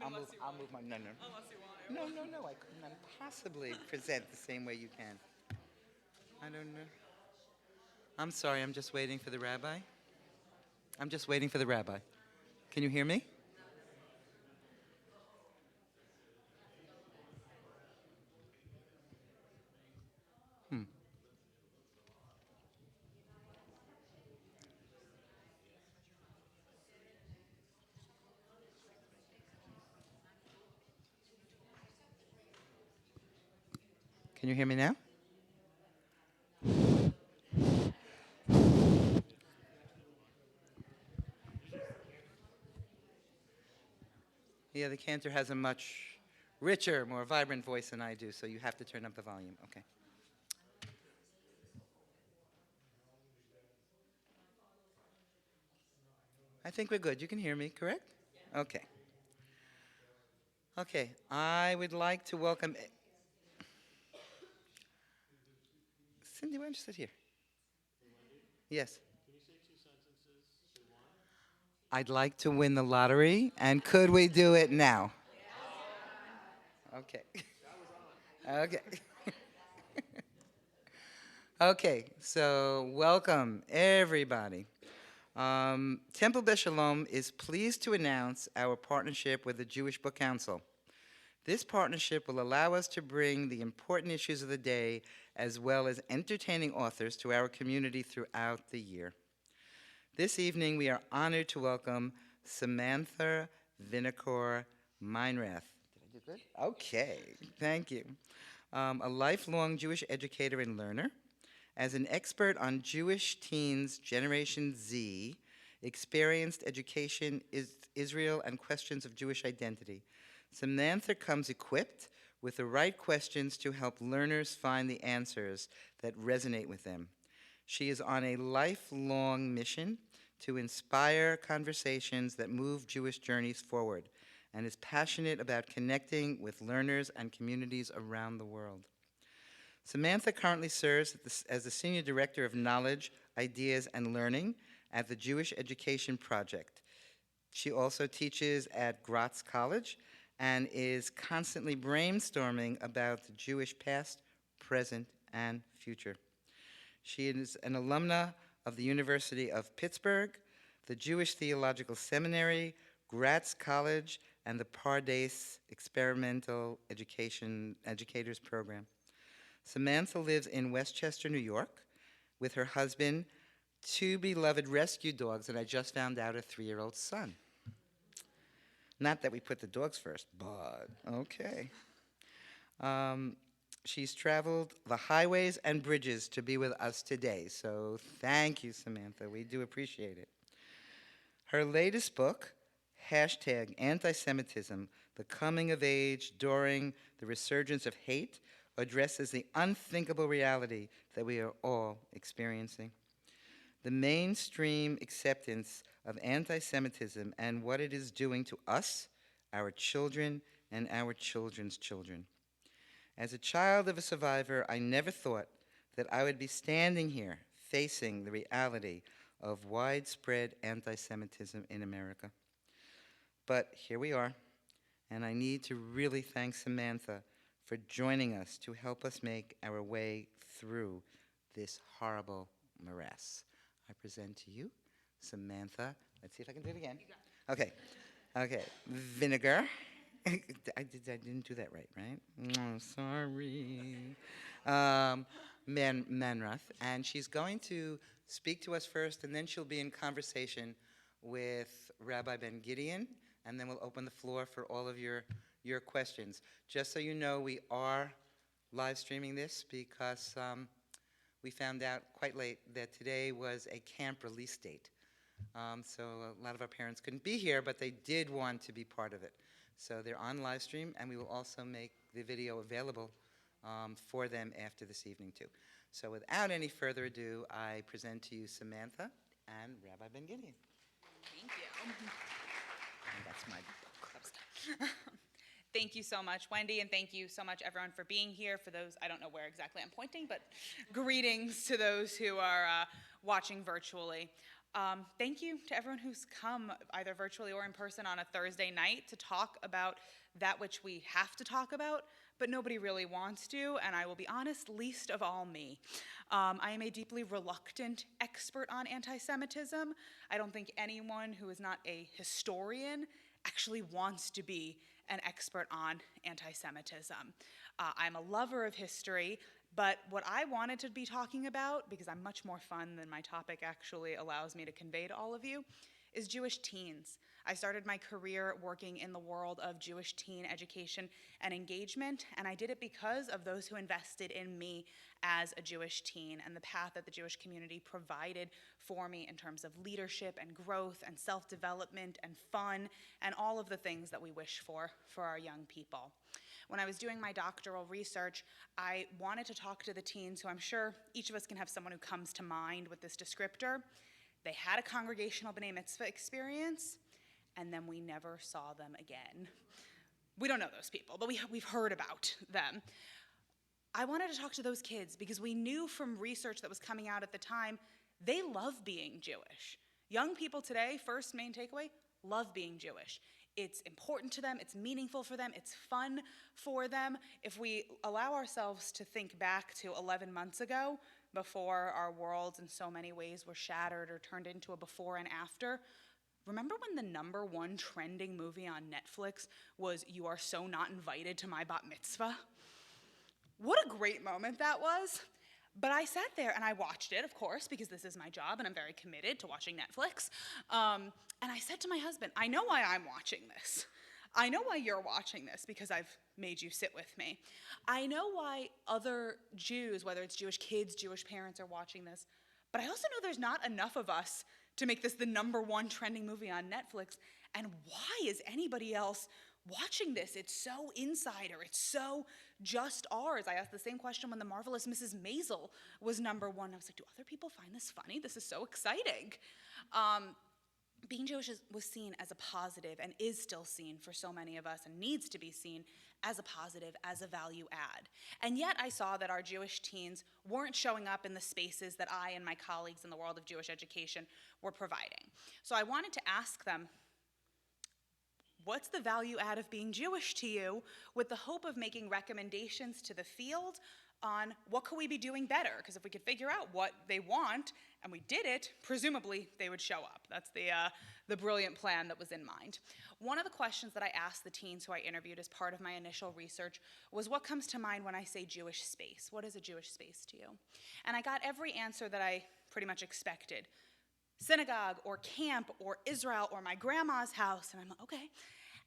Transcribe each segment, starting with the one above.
I'll move my, no, no. Unless you want to. No, I couldn't possibly present the same way you can. I don't know. I'm sorry, I'm just waiting for the rabbi. I'm just waiting for the rabbi. Can you hear me? Hmm. Can you hear me now? Yeah, the cantor has a much richer, more vibrant voice than I do, so you have to turn up the volume. Okay. I think we're good. You can hear me, correct? Okay. Okay. I would like to welcome. Cindy, why don't you sit here? Yes. I'd like to win the lottery, and could we do it now? Okay. Okay. Okay, so welcome everybody. Temple Beshalom is pleased to announce our partnership with the Jewish Book Council. This partnership will allow us to bring the important issues of the day as well as entertaining authors to our community throughout the year. This evening, we are honored to welcome Samantha Vinokor-Meinrath. Did I do good? Okay, thank you. A lifelong Jewish educator and learner. As an expert on Jewish teens Generation Z, experienced education, Israel, and questions of Jewish identity, Samantha comes equipped with the right questions to help learners find the answers that resonate with them. She is on a lifelong mission to inspire conversations that move Jewish journeys forward and is passionate about connecting with learners and communities around the world. Samantha currently serves as the Senior Director of Knowledge, Ideas, and Learning at the Jewish Education Project. She also teaches at Gratz College and is constantly brainstorming about the Jewish past, present, and future. She is an alumna of the University of Pittsburgh, the Jewish Theological Seminary, Gratz College, and the Pardes Experimental Educators Program. Samantha lives in Westchester, New York, with her husband, two beloved rescue dogs, and I just found out a 3-year-old son. Not that we put the dogs first, but okay. She's traveled the highways and bridges to be with us today, so thank you, Samantha. We do appreciate it. Her latest book, hashtag Antisemitism, The Coming of Age During the Resurgence of Hate, addresses the unthinkable reality that we are all experiencing. The mainstream acceptance of anti-Semitism and what it is doing to us, our children, and our children's children. As a child of a survivor, I never thought that I would be standing here facing the reality of widespread anti-Semitism in America. But here we are, and I need to really thank Samantha for joining us to help us make our way through this horrible morass. I present to you Samantha. Let's see if I can do it again. Okay. Okay. Vinegar. I didn't do that right? Oh, sorry. Manrath. And she's going to speak to us first, and then she'll be in conversation with Rabbi Ben Gideon, and then we'll open the floor for all of your questions. Just so you know, we are live streaming this because we found out quite late that today was a camp release date. So a lot of our parents couldn't be here, but they did want to be part of it. So they're on live stream, and we will also make the video available for them after this evening, too. So without any further ado, I present to you Samantha and Rabbi Ben Gideon. Thank you. And that's my book. Thank you so much, Wendy, and thank you so much, everyone, for being here. For those, I don't know where exactly I'm pointing, but greetings to those who are watching virtually. Thank you to everyone who's come, either virtually or in person, on a Thursday night to talk about that which we have to talk about, but nobody really wants to, and I will be honest, least of all me. I am a deeply reluctant expert on anti-Semitism. I don't think anyone who is not a historian actually wants to be an expert on anti-Semitism. I'm a lover of history, but what I wanted to be talking about, because I'm much more fun than my topic actually allows me to convey to all of you, is Jewish teens. I started my career working in the world of Jewish teen education and engagement, and I did it because of those who invested in me as a Jewish teen and the path that the Jewish community provided for me in terms of leadership and growth and self-development and fun and all of the things that we wish for our young people. When I was doing my doctoral research, I wanted to talk to the teens who I'm sure each of us can have someone who comes to mind with this descriptor. They had a congregational B'nai Mitzvah experience, and then we never saw them again. We don't know those people, but we've heard about them. I wanted to talk to those kids because we knew from research that was coming out at the time, they love being Jewish. Young people today, first main takeaway, love being Jewish. It's important to them, it's meaningful for them, it's fun for them. If we allow ourselves to think back to 11 months ago, before our worlds in so many ways were shattered or turned into a before and after, remember when the #1 trending movie on Netflix was You Are So Not Invited to My Bat Mitzvah? What a great moment that was. But I sat there and I watched it, of course, because this is my job and I'm very committed to watching Netflix. And I said to my husband, I know why I'm watching this. I know why you're watching this, because I've made you sit with me. I know why other Jews, whether it's Jewish kids, Jewish parents, are watching this. But I also know there's not enough of us to make this the #1 trending movie on Netflix. And why is anybody else watching this? It's so insider. It's so just ours. I asked the same question when The Marvelous Mrs. Maisel was #1. I was like, do other people find this funny? This is so exciting. Being Jewish was seen as a positive and is still seen for so many of us and needs to be seen as a positive, as a value add. And yet I saw that our Jewish teens weren't showing up in the spaces that I and my colleagues in the world of Jewish education were providing. So I wanted to ask them, what's the value add of being Jewish to you, with the hope of making recommendations to the field on what could we be doing better? Because if we could figure out what they want and we did it, presumably they would show up. That's the brilliant plan that was in mind. One of the questions that I asked the teens who I interviewed as part of my initial research was, what comes to mind when I say Jewish space? What is a Jewish space to you? And I got every answer that I pretty much expected. Synagogue or camp or Israel or my grandma's house. And I'm like, okay.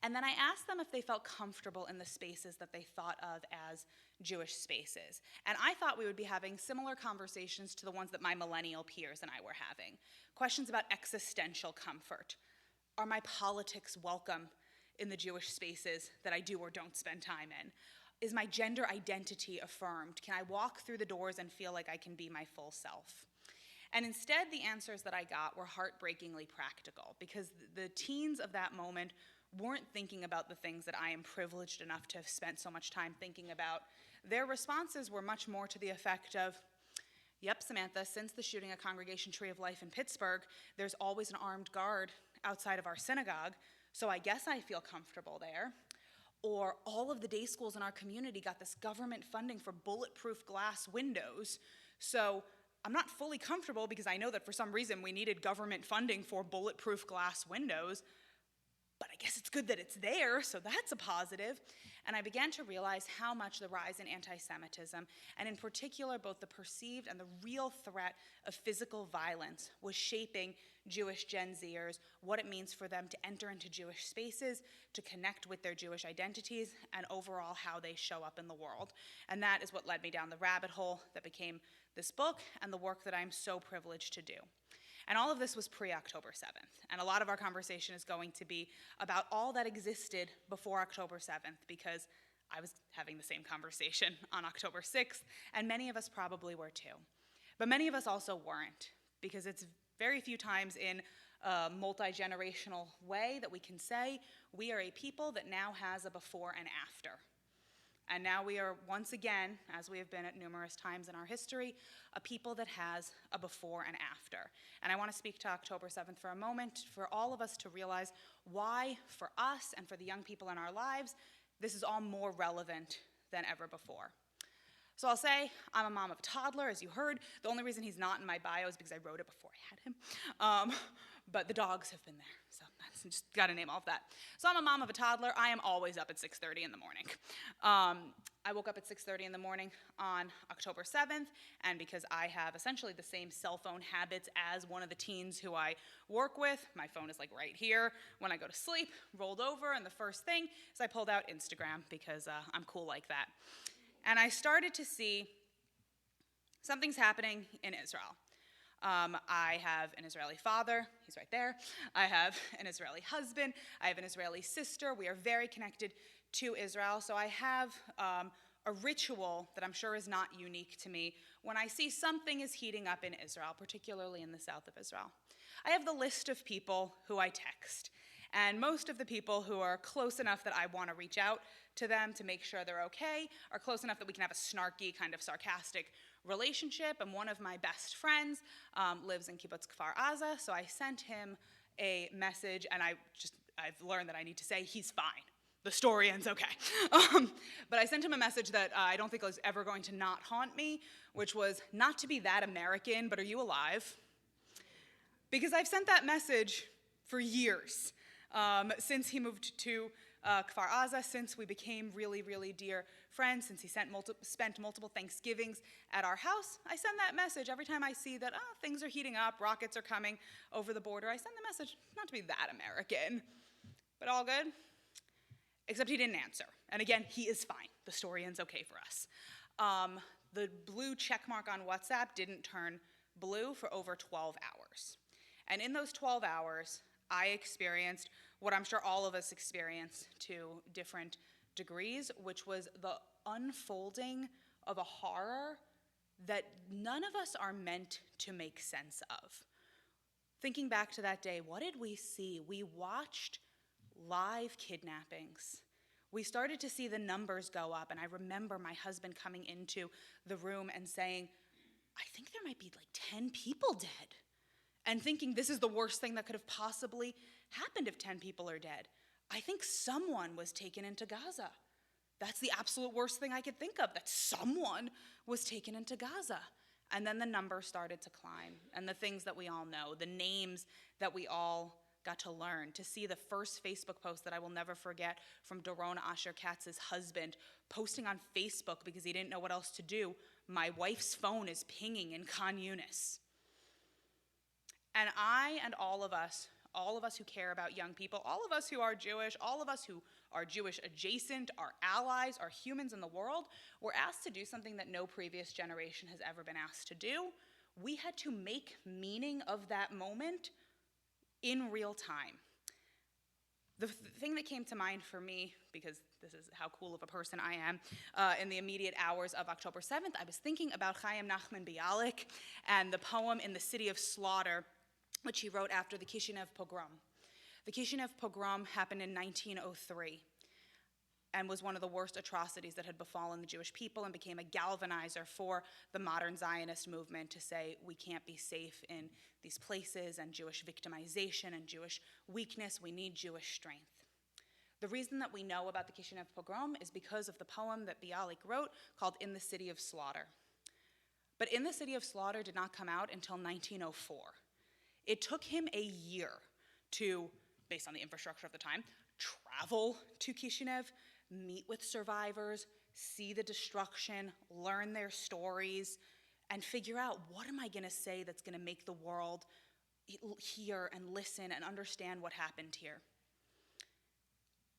And then I asked them if they felt comfortable in the spaces that they thought of as Jewish spaces. And I thought we would be having similar conversations to the ones that my millennial peers and I were having. Questions about existential comfort. Are my politics welcome in the Jewish spaces that I do or don't spend time in? Is my gender identity affirmed? Can I walk through the doors and feel like I can be my full self? And instead, the answers that I got were heartbreakingly practical, because the teens of that moment weren't thinking about the things that I am privileged enough to have spent so much time thinking about. Their responses were much more to the effect of, yep, Samantha, since the shooting at Congregation Tree of Life in Pittsburgh, there's always an armed guard outside of our synagogue, so I guess I feel comfortable there. Or all of the day schools in our community got this government funding for bulletproof glass windows, so I'm not fully comfortable because I know that for some reason we needed government funding for bulletproof glass windows, but I guess it's good that it's there, so that's a positive. And I began to realize how much the rise in anti-Semitism, and in particular both the perceived and the real threat of physical violence, was shaping Jewish Gen Zers, what it means for them to enter into Jewish spaces, to connect with their Jewish identities, and overall how they show up in the world. And that is what led me down the rabbit hole that became this book and the work that I'm so privileged to do. And all of this was pre-October 7th. And a lot of our conversation is going to be about all that existed before October 7th, because I was having the same conversation on October 6th, and many of us probably were too. But many of us also weren't, because it's very few times in a multi-generational way that we can say we are a people that now has a before and after. And now we are once again, as we have been at numerous times in our history, a people that has a before and after. And I want to speak to October 7th for a moment, for all of us to realize why, for us and for the young people in our lives, this is all more relevant than ever before. So I'll say I'm a mom of a toddler, as you heard. The only reason he's not in my bio is because I wrote it before I had him. But the dogs have been there, so that's just got to name all of that. So I'm a mom of a toddler. I am always up at 6:30 in the morning. I woke up at 6:30 in the morning on October 7th, and because I have essentially the same cell phone habits as one of the teens who I work with, my phone is like right here when I go to sleep, rolled over, and the first thing is I pulled out Instagram because I'm cool like that. And I started to see something's happening in Israel. I have an Israeli father, he's right there. I have an Israeli husband. I have an Israeli sister. We are very connected to Israel. So I have a ritual that I'm sure is not unique to me when I see something is heating up in Israel, particularly in the south of Israel. I have the list of people who I text. And most of the people who are close enough that I want to reach out to them to make sure they're okay are close enough that we can have a snarky, kind of sarcastic relationship. And one of my best friends lives in Kibbutz Kfar Aza, so I sent him a message, and I've learned that I need to say he's fine. The story ends okay. But I sent him a message that I don't think is ever going to not haunt me, which was, not to be that American, but are you alive? Because I've sent that message for years. Since he moved to Kfar Aza, since we became really, really dear friends, since he spent multiple Thanksgivings at our house, I send that message every time I see that things are heating up, rockets are coming over the border. I send the message, not to be that American, but all good. Except he didn't answer. And again, he is fine. The story ends okay for us. The blue check mark on WhatsApp didn't turn blue for over 12 hours. And in those 12 hours, I experienced what I'm sure all of us experience to different degrees, which was the unfolding of a horror that none of us are meant to make sense of. Thinking back to that day, what did we see? We watched live kidnappings. We started to see the numbers go up, and I remember my husband coming into the room and saying, I think there might be like 10 people dead. And thinking this is the worst thing that could have possibly happened if 10 people are dead. I think someone was taken into Gaza. That's the absolute worst thing I could think of, that someone was taken into Gaza. And then the numbers started to climb, and the things that we all know, the names that we all got to learn, to see the first Facebook post that I will never forget from Doron Asher Katz's husband posting on Facebook because he didn't know what else to do. My wife's phone is pinging in Khan Yunis. And I and all of us who care about young people, all of us who are Jewish, all of us who are Jewish adjacent, are allies, are humans in the world, were asked to do something that no previous generation has ever been asked to do. We had to make meaning of that moment in real time. The thing that came to mind for me, because this is how cool of a person I am, in the immediate hours of October 7th, I was thinking about Chaim Nachman Bialik and the poem In the City of Slaughter, which he wrote after the Kishinev pogrom. The Kishinev pogrom happened in 1903 and was one of the worst atrocities that had befallen the Jewish people, and became a galvanizer for the modern Zionist movement to say we can't be safe in these places, and Jewish victimization and Jewish weakness. We need Jewish strength. The reason that we know about the Kishinev pogrom is because of the poem that Bialik wrote called In the City of Slaughter. But In the City of Slaughter did not come out until 1904. It took him a year to, based on the infrastructure of the time, travel to Kishinev, meet with survivors, see the destruction, learn their stories, and figure out, what am I going to say that's going to make the world hear and listen and understand what happened here?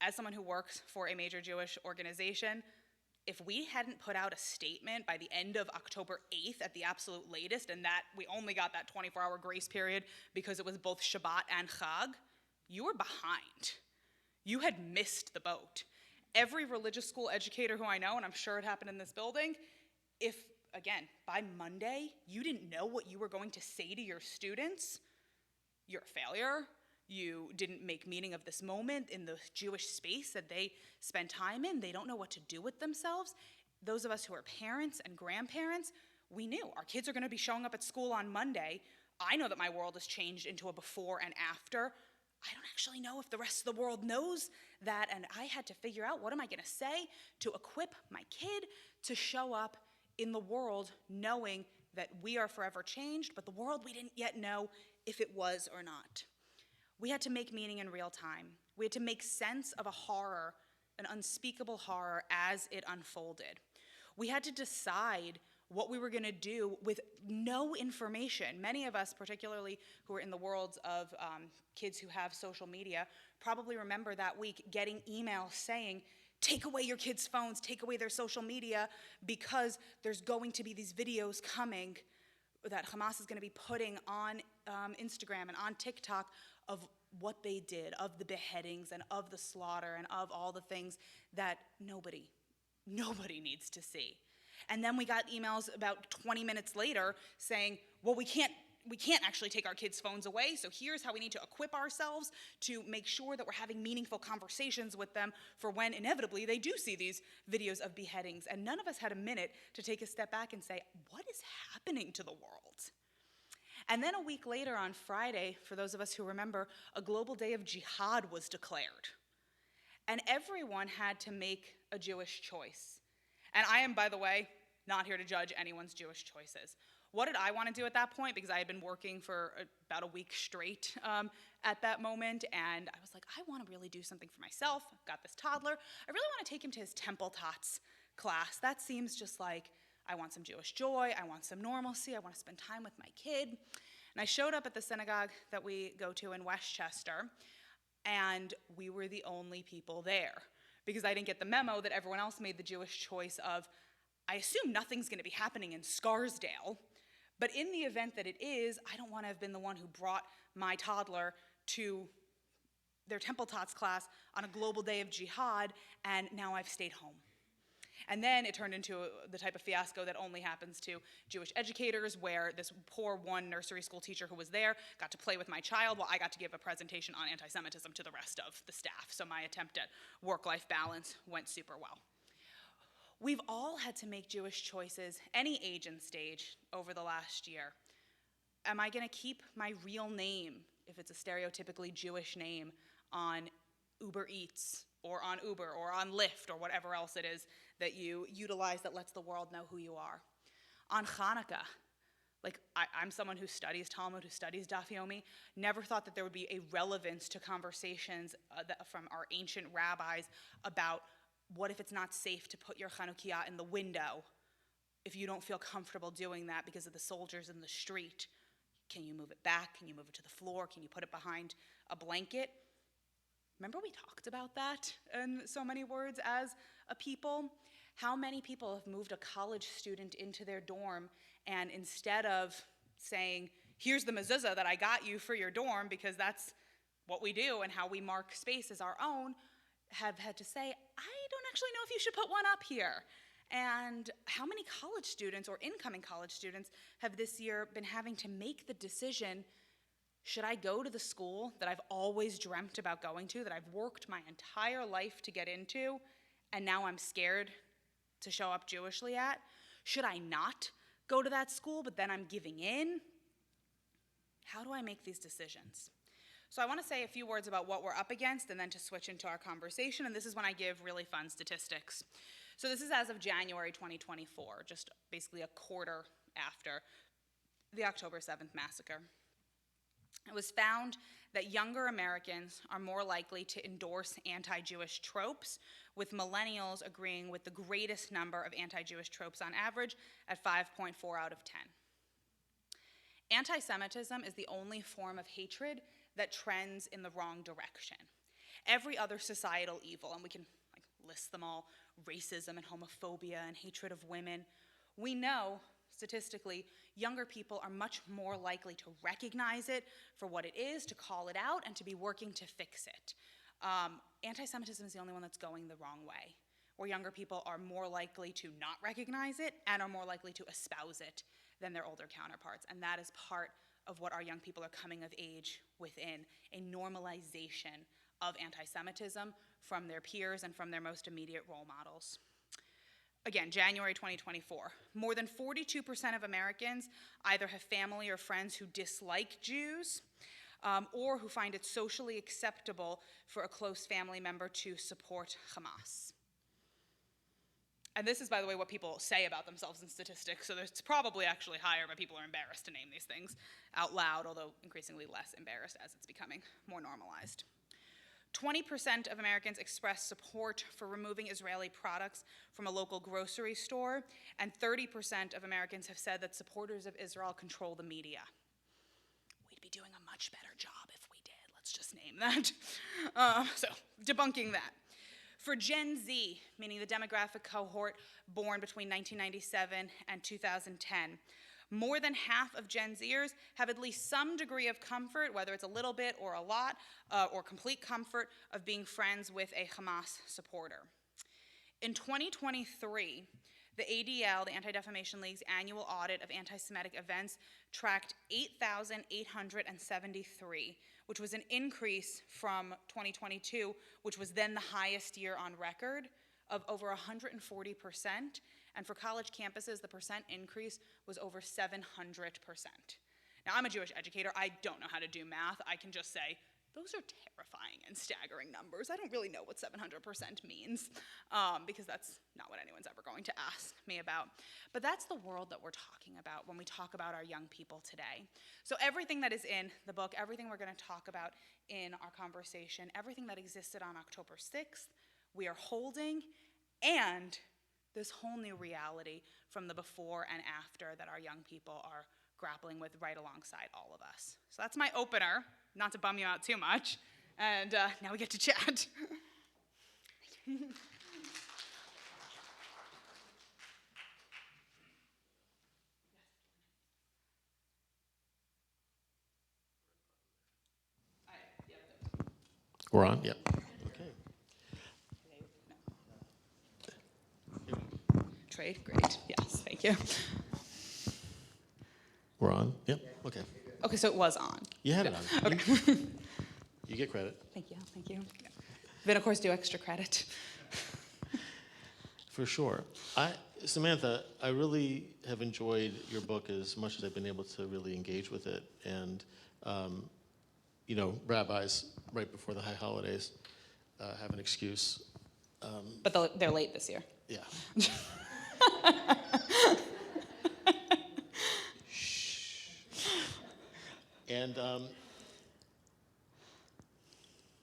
As someone who works for a major Jewish organization, if we hadn't put out a statement by the end of October 8th at the absolute latest, and that we only got that 24-hour grace period because it was both Shabbat and Chag, you were behind. You had missed the boat. Every religious school educator who I know, and I'm sure it happened in this building, if, again, by Monday you didn't know what you were going to say to your students, you're a failure, You didn't make meaning of this moment in the Jewish space that they spend time in. They don't know what to do with themselves. Those of us who are parents and grandparents, we knew our kids are going to be showing up at school on Monday. I know that my world has changed into a before and after. I don't actually know if the rest of the world knows that, and I had to figure out, what am I going to say to equip my kid to show up in the world knowing that we are forever changed, but the world we didn't yet know if it was or not. We had to make meaning in real time. We had to make sense of a horror, an unspeakable horror, as it unfolded. We had to decide what we were going to do with no information. Many of us, particularly who are in the worlds of kids who have social media, probably remember that week getting emails saying, take away your kids' phones, take away their social media, because there's going to be these videos coming that Hamas is going to be putting on Instagram and on TikTok of what they did, of the beheadings and of the slaughter and of all the things that nobody needs to see. And then we got emails about 20 minutes later saying, well, we can't actually take our kids' phones away, so here's how we need to equip ourselves to make sure that we're having meaningful conversations with them for when inevitably they do see these videos of beheadings. And none of us had a minute to take a step back and say, what is happening to the world? And then a week later on Friday, for those of us who remember, a global day of jihad was declared. And everyone had to make a Jewish choice. And I am, by the way, not here to judge anyone's Jewish choices. What did I want to do at that point? Because I had been working for about a week straight at that moment, and I was like, I want to really do something for myself. I've got this toddler. I really want to take him to his Temple Tots class. That seems just like I want some Jewish joy. I want some normalcy. I want to spend time with my kid. And I showed up at the synagogue that we go to in Westchester, and we were the only people there, because I didn't get the memo that everyone else made the Jewish choice of, I assume nothing's going to be happening in Scarsdale, but in the event that it is, I don't want to have been the one who brought my toddler to their Temple Tots class on a global day of jihad, and now I've stayed home. And then it turned into the type of fiasco that only happens to Jewish educators, where this poor one nursery school teacher who was there got to play with my child while I got to give a presentation on anti-Semitism to the rest of the staff. So my attempt at work-life balance went super well. We've all had to make Jewish choices, any age and stage, over the last year. Am I going to keep my real name, if it's a stereotypically Jewish name, on Uber Eats, or on Uber, or on Lyft, or whatever else it is that you utilize that lets the world know who you are? On Hanukkah, I'm someone who studies Talmud, who studies Daf Yomi, never thought that there would be a relevance to conversations from our ancient rabbis about what if it's not safe to put your Chanukiah in the window if you don't feel comfortable doing that because of the soldiers in the street. Can you move it back? Can you move it to the floor? Can you put it behind a blanket? Remember we talked about that in so many words as a people? How many people have moved a college student into their dorm, and instead of saying, here's the mezuzah that I got you for your dorm because that's what we do and how we mark space as our own, have had to say, I don't actually know if you should put one up here. And how many college students or incoming college students have this year been having to make the decision, should I go to the school that I've always dreamt about going to, that I've worked my entire life to get into, and now I'm scared to show up Jewishly at? Should I not go to that school, but then I'm giving in? How do I make these decisions? So I want to say a few words about what we're up against and then to switch into our conversation, and this is when I give really fun statistics. So this is as of January 2024, just basically a quarter after the October 7th massacre. It was found that younger Americans are more likely to endorse anti-Jewish tropes, with millennials agreeing with the greatest number of anti-Jewish tropes on average at 5.4 out of 10. Anti-Semitism is the only form of hatred that trends in the wrong direction. Every other societal evil, and we can list them all, racism and homophobia and hatred of women, we know statistically younger people are much more likely to recognize it for what it is, to call it out, and to be working to fix it. Anti-Semitism is the only one that's going the wrong way, where younger people are more likely to not recognize it and are more likely to espouse it than their older counterparts. And that is part of what our young people are coming of age within, a normalization of anti-Semitism from their peers and from their most immediate role models. Again, January 2024, more than 42% of Americans either have family or friends who dislike Jews, or who find it socially acceptable for a close family member to support Hamas. And this is, by the way, what people say about themselves in statistics, so it's probably actually higher, but people are embarrassed to name these things out loud, although increasingly less embarrassed as it's becoming more normalized. 20% of Americans express support for removing Israeli products from a local grocery store, and 30% of Americans have said that supporters of Israel control the media. We'd be doing a much better job if we did, let's just name that. So, debunking that. For Gen Z, meaning the demographic cohort born between 1997 and 2010, more than half of Gen Zers have at least some degree of comfort, whether it's a little bit or a lot, or complete comfort of being friends with a Hamas supporter. In 2023, the ADL, the Anti-Defamation League's annual audit of anti-Semitic events, tracked 8,873, which was an increase from 2022, which was then the highest year on record, of over 140%. And for college campuses, the percent increase was over 700%. Now, I'm a Jewish educator. I don't know how to do math. I can just say, those are terrifying and staggering numbers. I don't really know what 700% means, because that's not what anyone's ever going to ask me about. But that's the world that we're talking about when we talk about our young people today. So everything that is in the book, everything we're going to talk about in our conversation, everything that existed on October 6th, we are holding, and this whole new reality from the before and after that our young people are grappling with right alongside all of us. So that's my opener, not to bum you out too much, and now we get to chat. We're on? Yep. Okay. Trade, great, yes, thank you. We're on? Yep. Okay. Okay, so it was on. You had it on. Okay. You get credit. Thank you, thank you. Vinokors do extra credit. For sure. Samantha, I really have enjoyed your book as much as I've been able to really engage with it. And, you know, rabbis right before the high holidays have an excuse. But they're late this year. Yeah. Shh. And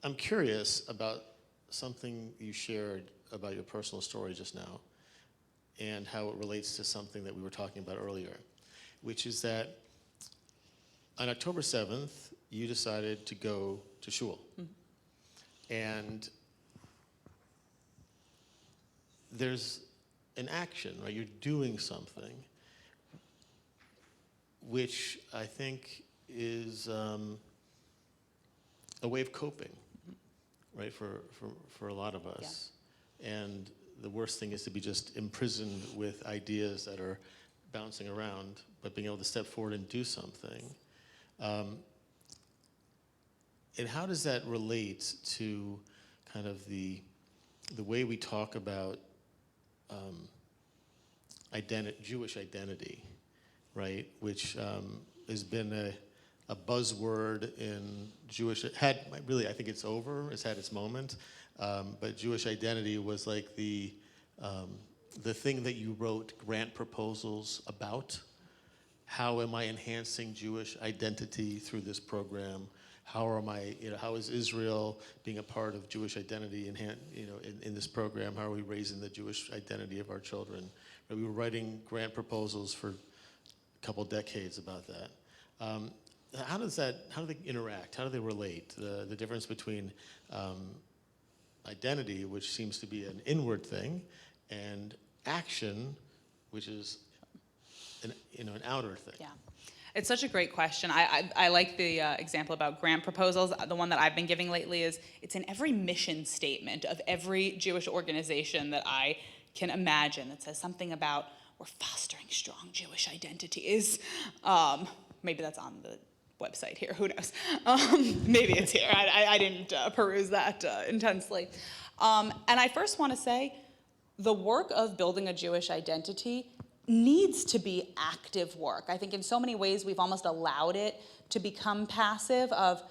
I'm curious about something you shared about your personal story just now and how it relates to something that we were talking about earlier, which is that on October 7th, you decided to go to shul. Mm-hmm. And there's an action, right? You're doing something, which I think is a way of coping, right, for a lot of us. Yeah. And the worst thing is to be just imprisoned with ideas that are bouncing around, but being able to step forward and do something. And how does that relate to kind of the way we talk about Jewish identity, right? Which has been a buzzword in Jewish. I think it's over. It's had its moment. But Jewish identity was like the thing that you wrote grant proposals about. How am I enhancing Jewish identity through this program? How is Israel being a part of Jewish identity in this program? How are we raising the Jewish identity of our children? We were writing grant proposals for a couple decades about that. How do they interact? How do they relate? The difference between identity, which seems to be an inward thing, and action, which is an outer thing. Yeah. It's such a great question. I like the example about grant proposals. The one that I've been giving lately is it's in every mission statement of every Jewish organization that I can imagine that says something about we're fostering strong Jewish identities. Maybe that's on the website here, who knows? Maybe it's here. I didn't peruse that intensely. And I first want to say, the work of building a Jewish identity needs to be active work. I think in so many ways we've almost allowed it to become passive of,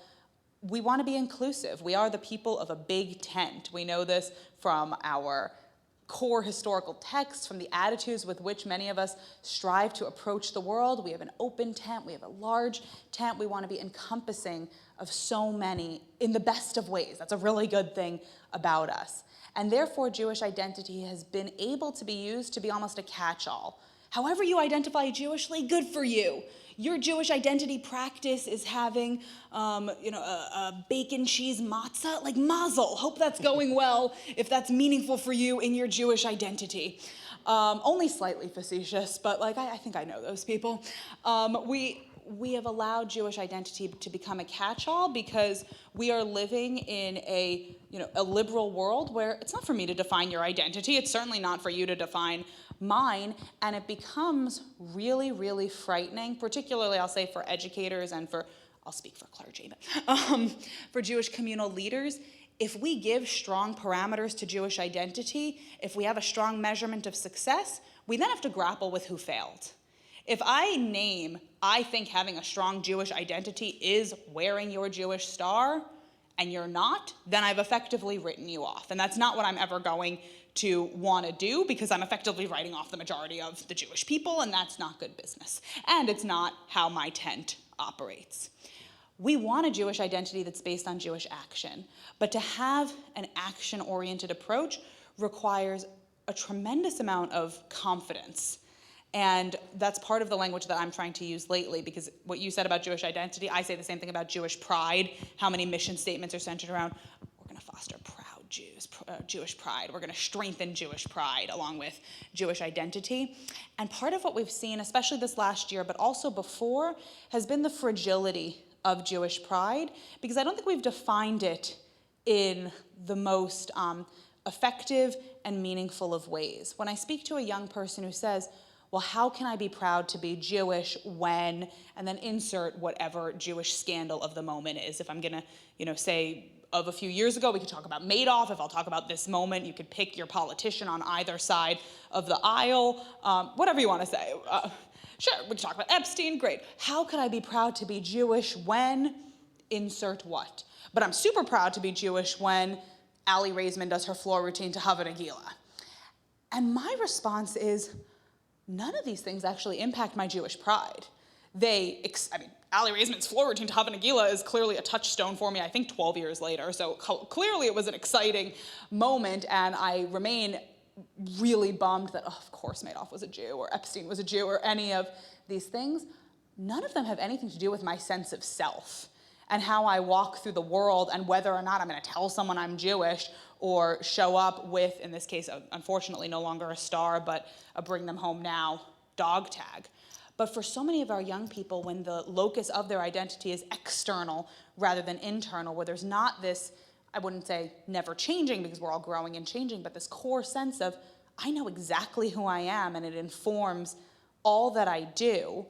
we want to be inclusive. We are the people of a big tent. We know this from our core historical texts, from the attitudes with which many of us strive to approach the world. We have an open tent, we have a large tent, we want to be encompassing of so many in the best of ways. That's a really good thing about us. And therefore, Jewish identity has been able to be used to be almost a catch-all. However you identify Jewishly, good for you. Your Jewish identity practice is having, a bacon cheese matzah, like mazel. Hope that's going well, if that's meaningful for you in your Jewish identity. Only slightly facetious, but I think I know those people. We have allowed Jewish identity to become a catch-all because we are living in a liberal world where it's not for me to define your identity. It's certainly not for you to define mine, and it becomes really, really frightening, particularly I'll say for educators and I'll speak for clergy, but for Jewish communal leaders. If we give strong parameters to Jewish identity, if we have a strong measurement of success, we then have to grapple with who failed. If I think having a strong Jewish identity is wearing your Jewish star, and you're not, then I've effectively written you off. And that's not what I'm ever going to want to do, because I'm effectively writing off the majority of the Jewish people, and that's not good business. And it's not how my tent operates. We want a Jewish identity that's based on Jewish action, but to have an action-oriented approach requires a tremendous amount of confidence. And that's part of the language that I'm trying to use lately, because what you said about Jewish identity, I say the same thing about Jewish pride, how many mission statements are centered around, we're going to foster proud Jews, Jewish pride. We're going to strengthen Jewish pride along with Jewish identity. And part of what we've seen, especially this last year, but also before, has been the fragility of Jewish pride, because I don't think we've defined it in the most effective and meaningful of ways. When I speak to a young person who says, well, how can I be proud to be Jewish when, and then insert whatever Jewish scandal of the moment is. If I'm gonna, say of a few years ago, we could talk about Madoff. If I'll talk about this moment, you could pick your politician on either side of the aisle, whatever you wanna say. Sure, we can talk about Epstein, great. How could I be proud to be Jewish when, insert what? But I'm super proud to be Jewish when Aly Raisman does her floor routine to Hava Nagila. And my response is, none of these things actually impact my Jewish pride. Aly Raisman's floor routine to Hava Nagila is clearly a touchstone for me, I think 12 years later. So clearly it was an exciting moment, and I remain really bummed that, of course, Madoff was a Jew, or Epstein was a Jew, or any of these things. None of them have anything to do with my sense of self and how I walk through the world, and whether or not I'm going to tell someone I'm Jewish or show up with, in this case, unfortunately no longer a star, but a bring them home now dog tag. But for so many of our young people, when the locus of their identity is external rather than internal, where there's not this, I wouldn't say never changing, because we're all growing and changing, but this core sense of, I know exactly who I am and it informs all that I do,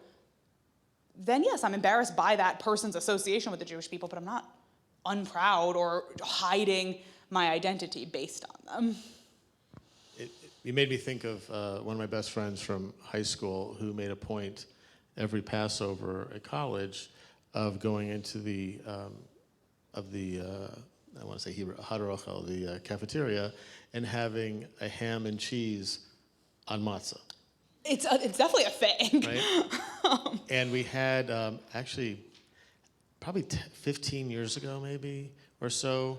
then yes, I'm embarrassed by that person's association with the Jewish people, but I'm not unproud or hiding my identity based on them. You made me think of one of my best friends from high school who made a point every Passover at college of going into the I want to say Hebrew, Hadrachel, the cafeteria, and having a ham and cheese on matzah. It's definitely a thing. Right? And we had, actually, probably 15 years ago maybe, or so,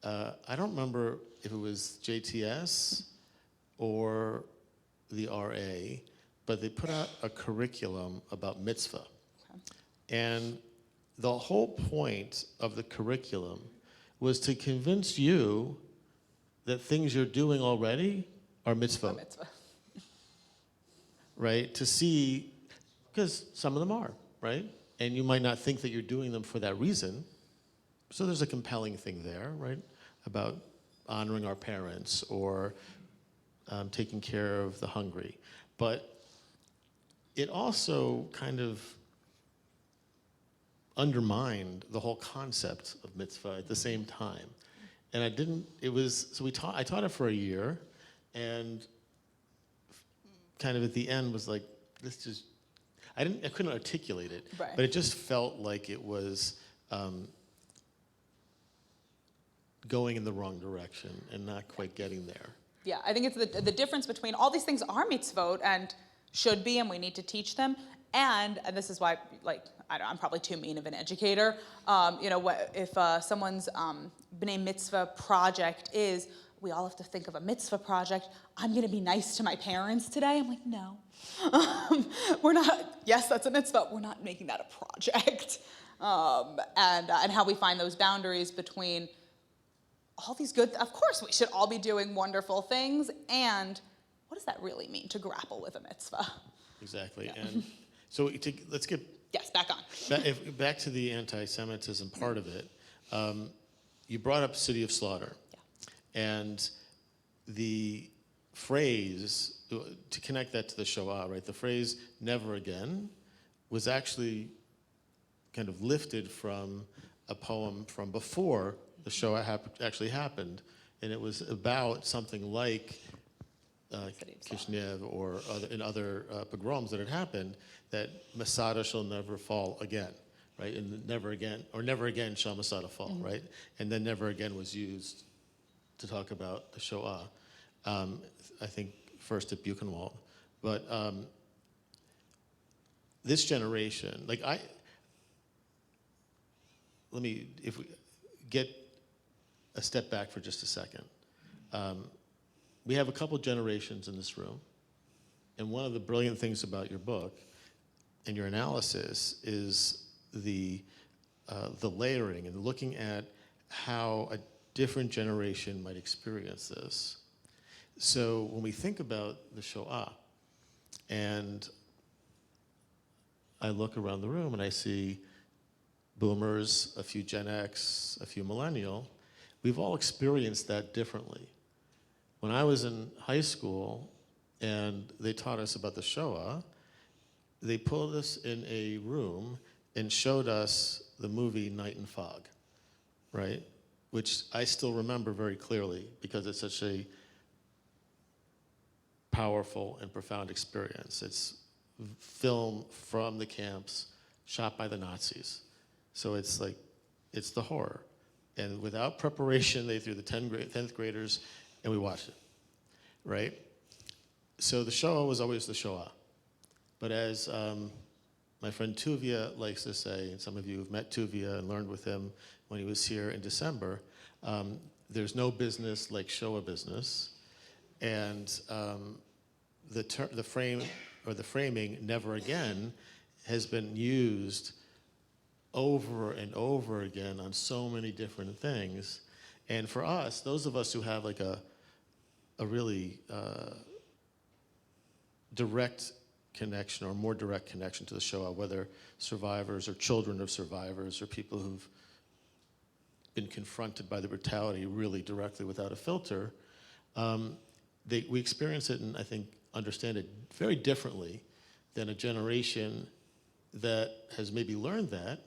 I don't remember if it was JTS or the RA, but they put out a curriculum about mitzvah. Okay. And the whole point of the curriculum was to convince you that things you're doing already are mitzvah. Right? To see, because some of them are, right? And you might not think that you're doing them for that reason. So there's a compelling thing there, right? About honoring our parents or taking care of the hungry. But it also kind of undermined the whole concept of mitzvah at the same time. And I taught it for a year, and kind of at the end was like, I couldn't articulate it, Right. but it just felt like it was going in the wrong direction and not quite getting there. Yeah, I think it's the difference between all these things are mitzvot and should be, and we need to teach them. And this is why, like, I'm probably too mean of an educator. If someone's b'nai mitzvah project is, we all have to think of a mitzvah project. I'm going to be nice to my parents today. I'm like, no, we're not. Yes, that's a mitzvah. We're not making that a project. And how we find those boundaries between all these good. Of course, we should all be doing wonderful things. And what does that really mean to grapple with a mitzvah? Exactly. Yeah. And so let's get Yes, back on. back to the anti-Semitism part of it. You brought up City of Slaughter. Yeah. And the phrase, to connect that to the Shoah, right? The phrase "never again" was actually kind of lifted from a poem from before the Shoah actually happened, and it was about something like Kishinev or other pogroms that had happened, that Masada shall never fall again, right? And never again shall Masada fall, right? And then never again was used to talk about the Shoah. I think first at Buchenwald. But this generation, if we get a step back for just a second. We have a couple generations in this room, and one of the brilliant things about your book and your analysis is the layering and looking at how a different generation might experience this. So when we think about the Shoah, and I look around the room and I see boomers, a few Gen X, a few millennial, we've all experienced that differently. When I was in high school and they taught us about the Shoah, they pulled us in a room and showed us the movie Night and Fog, right? Which I still remember very clearly because it's such a powerful and profound experience. It's film from the camps shot by the Nazis. So it's the horror. And without preparation, they threw the 10th graders and we watched it, right? So the Shoah was always the Shoah. But as my friend Tuvia likes to say, and some of you have met Tuvia and learned with him when he was here in December, there's no business like Shoah business. And the framing, never again, has been used over and over again on so many different things. And for us, those of us who have like a really direct connection or more direct connection to the Shoah, whether survivors or children of survivors or people who've been confronted by the brutality really directly without a filter, we experience it and I think understand it very differently than a generation that has maybe learned that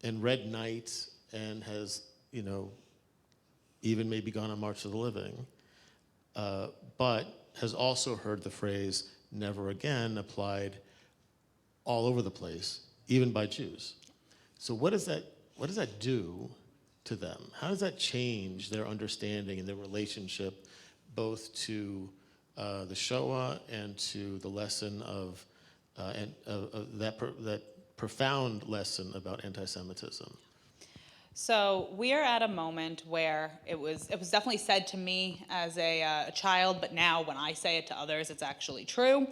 and read Night and has, even maybe gone on March of the Living, but has also heard the phrase never again applied all over the place, even by Jews. So what does that do to them? How does that change their understanding and their relationship both to the Shoah and to the lesson of that profound lesson about anti-Semitism? So we are at a moment where it was definitely said to me as a child, but now when I say it to others, it's actually true.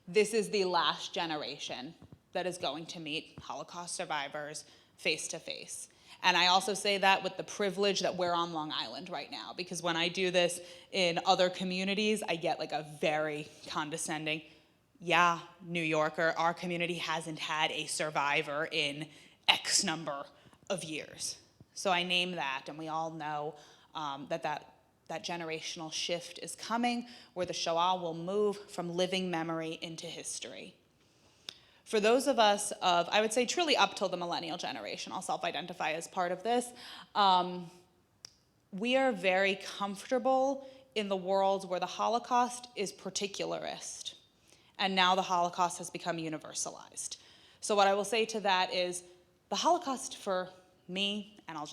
This is the last generation that is going to meet Holocaust survivors face to face. And I also say that with the privilege that we're on Long Island right now, because when I do this in other communities, I get like a very condescending, yeah, New Yorker, our community hasn't had a survivor in X number of years. So I name that, and we all know that generational shift is coming, where the Shoah will move from living memory into history. For those of us of, I would say truly up till the millennial generation, I'll self-identify as part of this, we are very comfortable in the world where the Holocaust is particularist, and now the Holocaust has become universalized. So what I will say to that is, the Holocaust for me, and I'll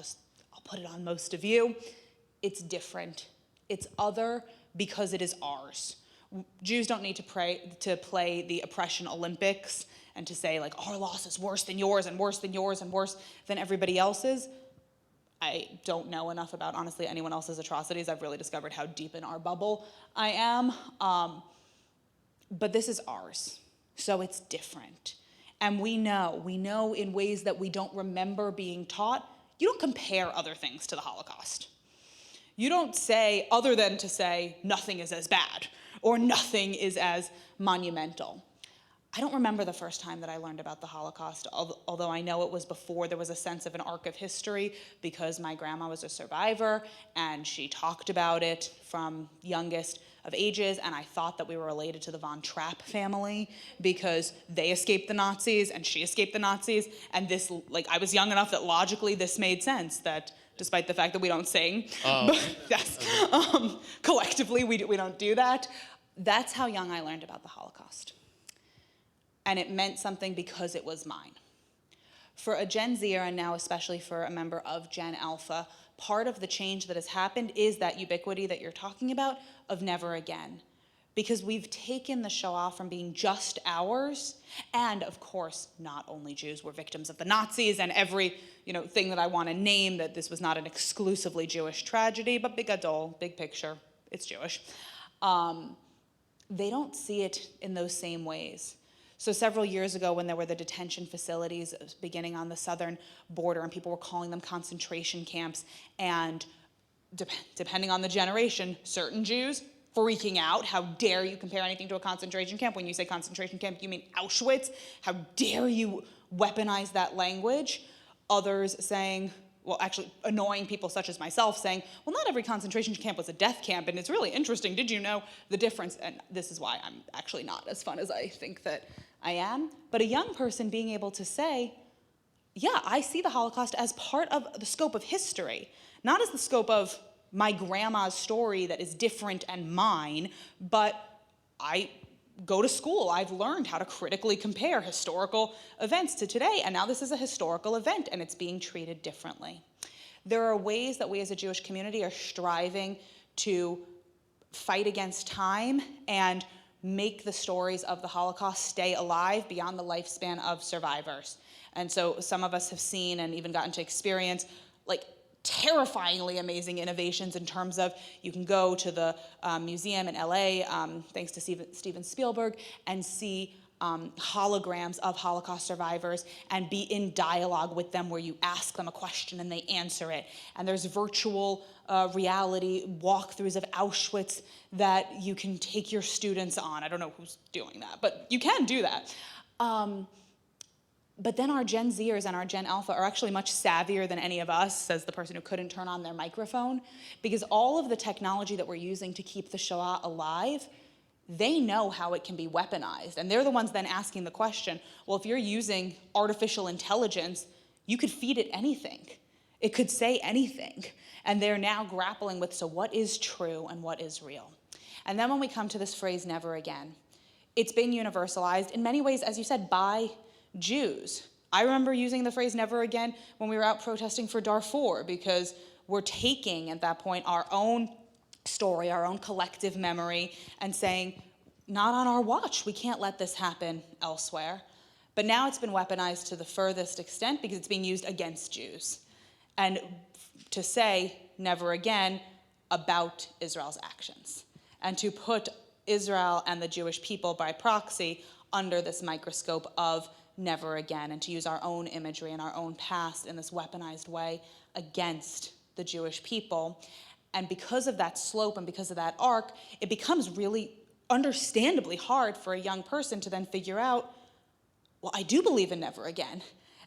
put it on most of you, it's different. It's other because it is ours. Jews don't need to play the oppression Olympics and to say, like, our loss is worse than yours and worse than yours and worse than everybody else's. I don't know enough about, honestly, anyone else's atrocities. I've really discovered how deep in our bubble I am. But this is ours, so it's different. And we know in ways that we don't remember being taught, you don't compare other things to the Holocaust. You don't say, other than to say, nothing is as bad, or nothing is as monumental. I don't remember the first time that I learned about the Holocaust, although I know it was before there was a sense of an arc of history, because my grandma was a survivor, and she talked about it from youngest of ages, and I thought that we were related to the Von Trapp family, because they escaped the Nazis, and she escaped the Nazis, and this, like, I was young enough that logically this made sense, that despite the fact that we don't sing, but yes, collectively we don't do that. That's how young I learned about the Holocaust. And it meant something because it was mine. For a Gen Zer, and now especially for a member of Gen Alpha, part of the change that has happened is that ubiquity that you're talking about of never again. Because we've taken the Shoah from being just ours, and of course, not only Jews were victims of the Nazis and every thing that I want to name, that this was not an exclusively Jewish tragedy, but bigadol, big picture, it's Jewish. They don't see it in those same ways. So several years ago, when there were the detention facilities beginning on the southern border, and people were calling them concentration camps, and depending on the generation, certain Jews freaking out, how dare you compare anything to a concentration camp? When you say concentration camp, you mean Auschwitz? How dare you weaponize that language? Others saying, well, actually annoying people such as myself saying, well, not every concentration camp was a death camp, and it's really interesting. Did you know the difference? And this is why I'm actually not as fun as I think that I am. But a young person being able to say, yeah, I see the Holocaust as part of the scope of history, not as the scope of my grandma's story that is different and mine, but I go to school. I've learned how to critically compare historical events to today, and now this is a historical event, and it's being treated differently. There are ways that we as a Jewish community are striving to fight against time and make the stories of the Holocaust stay alive beyond the lifespan of survivors. And so some of us have seen and even gotten to experience, like, terrifyingly amazing innovations in terms of you can go to the museum in LA, thanks to Steven Spielberg, and see holograms of Holocaust survivors and be in dialogue with them where you ask them a question and they answer it. And there's virtual reality walkthroughs of Auschwitz that you can take your students on. I don't know who's doing that, but you can do that. But then our Gen Zers and our Gen Alpha are actually much savvier than any of us, says the person who couldn't turn on their microphone, because all of the technology that we're using to keep the Shoah alive, they know how it can be weaponized. And they're the ones then asking the question, well, if you're using artificial intelligence, you could feed it anything. It could say anything. And they're now grappling with, so what is true and what is real? And then when we come to this phrase, never again, it's being universalized in many ways, as you said, by Jews. I remember using the phrase never again when we were out protesting for Darfur, because we're taking, at that point, our own story, our own collective memory, and saying, not on our watch, we can't let this happen elsewhere. But now it's been weaponized to the furthest extent because it's being used against Jews. And to say never again about Israel's actions, and to put Israel and the Jewish people by proxy under this microscope of never again, and to use our own imagery and our own past in this weaponized way against the Jewish people. And because of that slope and because of that arc, it becomes really understandably hard for a young person to then figure out, well, I do believe in never again.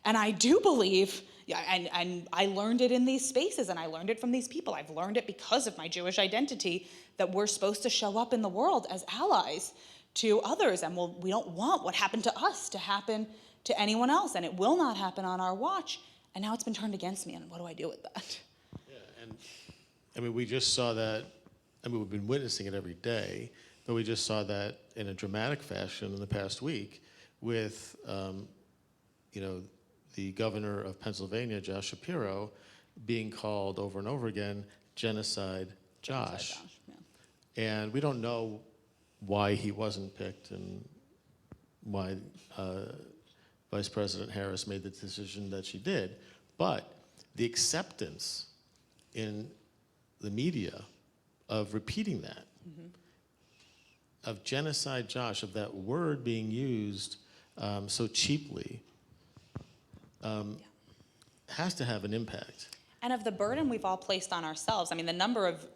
And I do believe, and I learned it in these spaces, and I learned it from these people. I've learned it because of my Jewish identity, that we're supposed to show up in the world as allies to others, and we don't want what happened to us to happen to anyone else, and it will not happen on our watch. And now it's been turned against me, and what do I do with that? Yeah, and I mean, we just saw that. I mean, we've been witnessing it every day, but we just saw that in a dramatic fashion in the past week with, the governor of Pennsylvania, Josh Shapiro, being called over and over again Genocide Josh. Yeah. And we don't know why he wasn't picked and why Vice President Harris made the decision that she did. But the acceptance in the media of repeating that, of Genocide Josh, of that word being used so cheaply, has to have an impact. And of the burden we've all placed on ourselves. I mean, the number of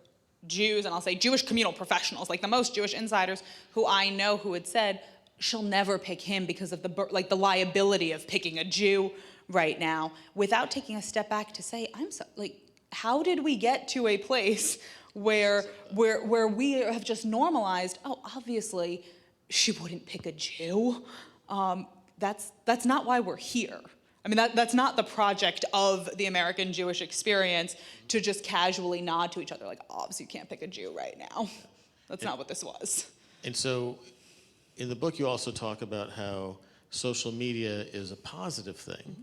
Jews, and I'll say Jewish communal professionals, like the most Jewish insiders who I know who had said, she'll never pick him because of the liability of picking a Jew right now, without taking a step back to say, how did we get to a place where we have just normalized, oh, obviously she wouldn't pick a Jew. That's not why we're here. I mean, that's not the project of the American Jewish experience, to just casually nod to each other like, obviously you can't pick a Jew right now. That's not what this was. And so in the book, you also talk about how social media is a positive thing,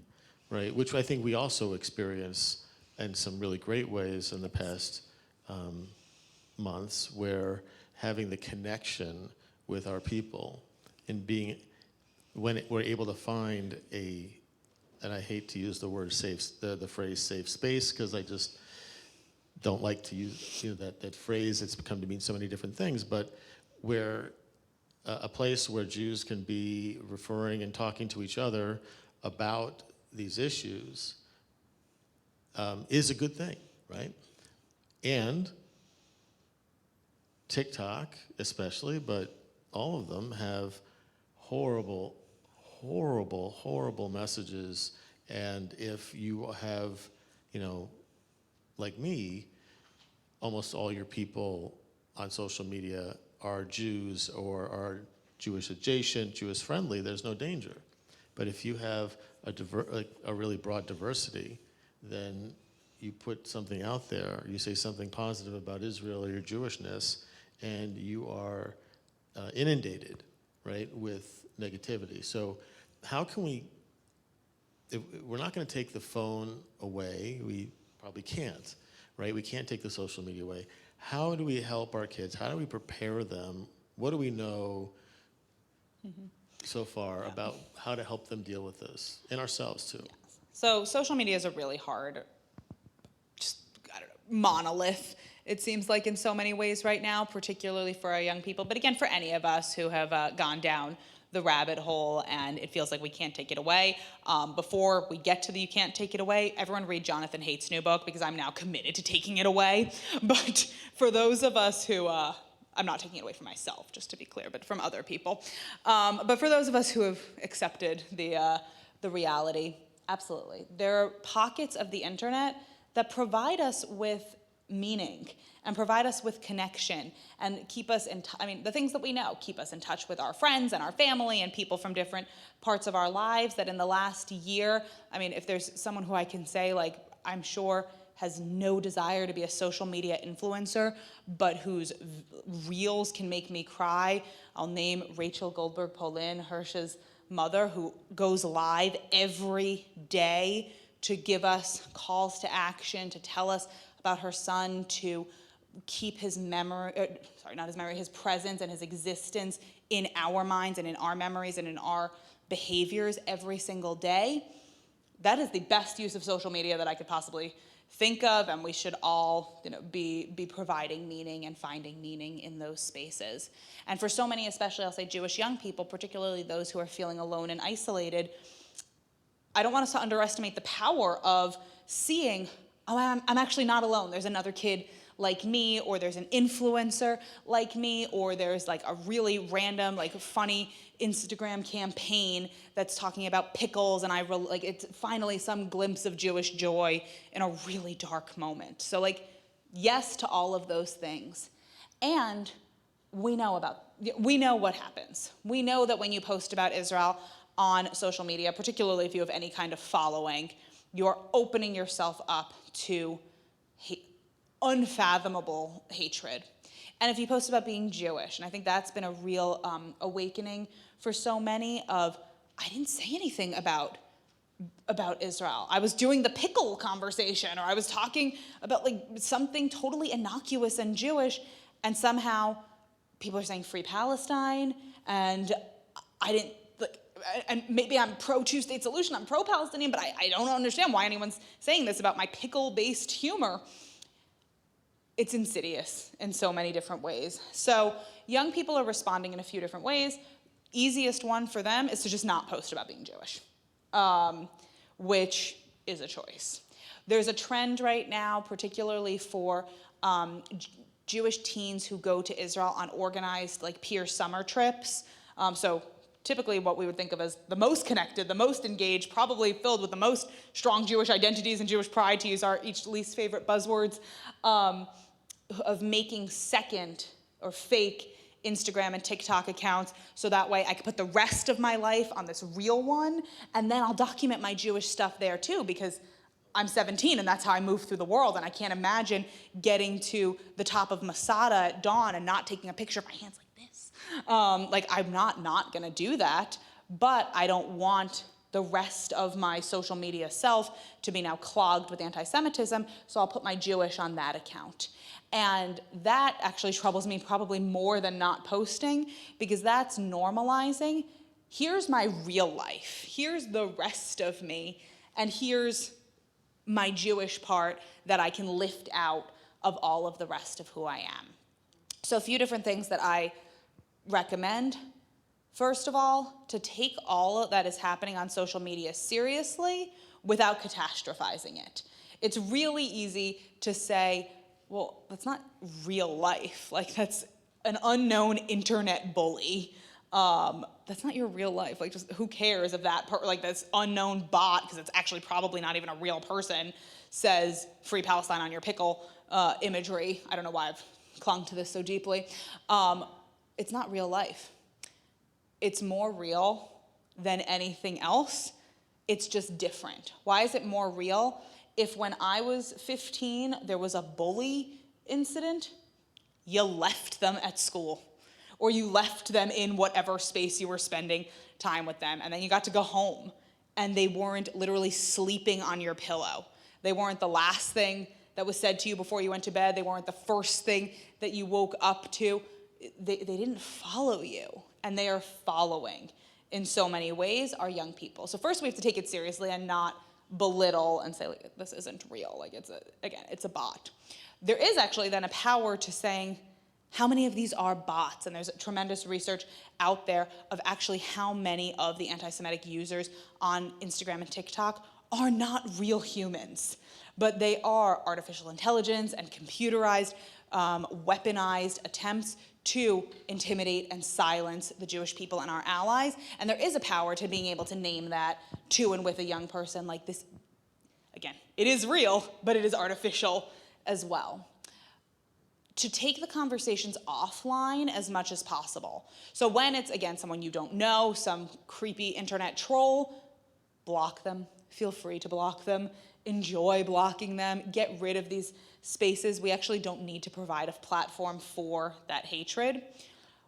right? Which I think we also experience in some really great ways in the past months, where having the connection with our people and being, when we're able to find and I hate to use the word the phrase safe space, because I just don't like to use that phrase. It's become to mean so many different things, but where a place where Jews can be referring and talking to each other about these issues is a good thing, right? And TikTok especially, but all of them have horrible messages. And if you have, like me, almost all your people on social media are Jews or are Jewish adjacent, Jewish friendly, there's no danger. But if you have a really broad diversity, then you put something out there, you say something positive about Israel or your Jewishness, and you are inundated, right, with negativity. So how can we're not going to take the phone away, we probably can't, right? We can't take the social media away. How do we help our kids? How do we prepare them? What do we know so far about how to help them deal with this, and ourselves too? Yes. So social media is a really hard, monolith, it seems like, in so many ways right now, particularly for our young people, but again, for any of us who have gone down the rabbit hole and it feels like we can't take it away. Before we get to the you can't take it away, everyone read Jonathan Haidt's new book, because I'm now committed to taking it away. But for those of us who, I'm not taking it away from myself, just to be clear, but from other people. But for those of us who have accepted the reality, absolutely. There are pockets of the internet that provide us with meaning and provide us with connection and keep us in the things that we know, keep us in touch with our friends and our family and people from different parts of our lives that in the last year, if there's someone who I can say, I'm sure has no desire to be a social media influencer, but whose reels can make me cry, I'll name Rachel Goldberg-Polin, Hirsch's mother, who goes live every day to give us calls to action, to tell us about her son, to keep his his presence and his existence in our minds and in our memories and in our behaviors every single day. That is the best use of social media that I could possibly think of, and we should all be providing meaning and finding meaning in those spaces. And for so many, especially I'll say Jewish young people, particularly those who are feeling alone and isolated, I don't want us to underestimate the power of seeing, oh, I'm actually not alone. There's another kid like me, or there's an influencer like me, or there's a really random, funny Instagram campaign that's talking about pickles, and it's finally some glimpse of Jewish joy in a really dark moment. So yes to all of those things. And we know what happens. We know that when you post about Israel on social media, particularly if you have any kind of following, you're opening yourself up to unfathomable hatred. And if you post about being Jewish, and I think that's been a real awakening for so many of, I didn't say anything about Israel. I was doing the pickle conversation, or I was talking about like something totally innocuous and Jewish, and somehow people are saying free Palestine, and I didn't, like, and maybe I'm pro two-state solution, I'm pro-Palestinian, but I don't understand why anyone's saying this about my pickle-based humor. It's insidious in so many different ways. So young people are responding in a few different ways. Easiest one for them is to just not post about being Jewish, which is a choice. There's a trend right now, particularly for Jewish teens who go to Israel on organized like peer summer trips. So typically what we would think of as the most connected, the most engaged, probably filled with the most strong Jewish identities and Jewish pride, to use our each least favorite buzzwords, of making second or fake Instagram and TikTok accounts, so that way I could put the rest of my life on this real one, and then I'll document my Jewish stuff there too, because I'm 17 and that's how I move through the world, and I can't imagine getting to the top of Masada at dawn and not taking a picture of my hands like this. Like, I'm not gonna do that, but I don't want the rest of my social media self to be now clogged with anti-Semitism, so I'll put my Jewish on that account. And that actually troubles me probably more than not posting, because that's normalizing. Here's my real life. Here's the rest of me, and here's my Jewish part that I can lift out of all of the rest of who I am. So a few different things that I recommend. First of all, to take all that is happening on social media seriously without catastrophizing it. It's really easy to say, well, that's not real life. Like, that's an unknown internet bully. That's not your real life. Like, just who cares if that, like, this unknown bot, because it's actually probably not even a real person, says free Palestine on your pickle imagery. I don't know why I've clung to this so deeply. It's not real life. It's more real than anything else. It's just different. Why is it more real? If when I was 15, there was a bully incident, you left them at school, or you left them in whatever space you were spending time with them, and then you got to go home, and they weren't literally sleeping on your pillow. They weren't the last thing that was said to you before you went to bed. They weren't the first thing that you woke up to. They didn't follow you, and they are following in so many ways our young people. So first we have to take it seriously and not belittle and say, like, this isn't real. Like, it's a bot. There is actually then a power to saying, how many of these are bots? And there's tremendous research out there of actually how many of the anti-Semitic users on Instagram and TikTok are not real humans, but they are artificial intelligence and computerized, weaponized attempts to intimidate and silence the Jewish people and our allies. And there is a power to being able to name that to and with a young person like this. Again, it is real, but it is artificial as well. To take the conversations offline as much as possible. So when it's, again, someone you don't know, some creepy internet troll, block them. Feel free to block them. Enjoy blocking them. Get rid of these spaces. We actually don't need to provide a platform for that hatred.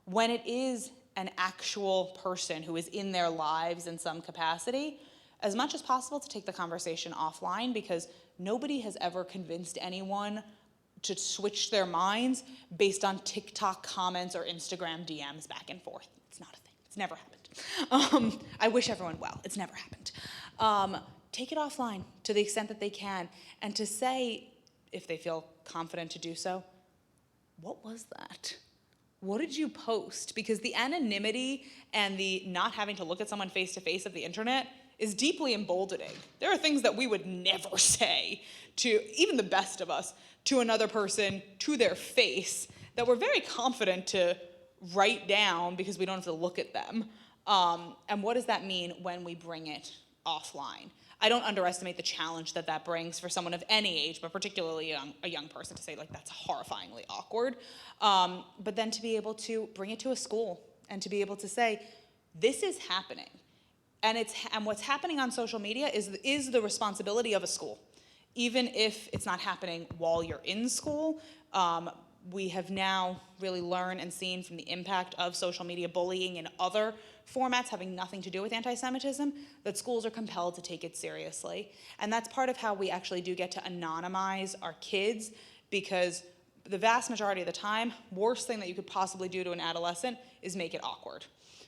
When it is an actual person who is in their lives in some capacity, as much as possible to take the conversation offline, because nobody has ever convinced anyone to switch their minds based on TikTok comments or Instagram DMs back and forth. It's not a thing. It's never happened. I wish everyone well. It's never happened. Take it offline to the extent that they can, and to say, if they feel confident to do so, what was that? What did you post? Because the anonymity and the not having to look at someone face to face of the internet is deeply emboldening. There are things that we would never say to even the best of us, to another person, to their face, that we're very confident to write down because we don't have to look at them. And what does that mean when we bring it offline? I don't underestimate the challenge that that brings for someone of any age, but particularly a young person, to say, like, that's horrifyingly awkward. But then to be able to bring it to a school and to be able to say, this is happening. And what's happening on social media is the responsibility of a school. Even if it's not happening while you're in school, we have now really learned and seen from the impact of social media bullying and other formats having nothing to do with anti-Semitism, that schools are compelled to take it seriously. And that's part of how we actually do get to anonymize our kids, because the vast majority of the time, worst thing that you could possibly do to an adolescent is make it awkward.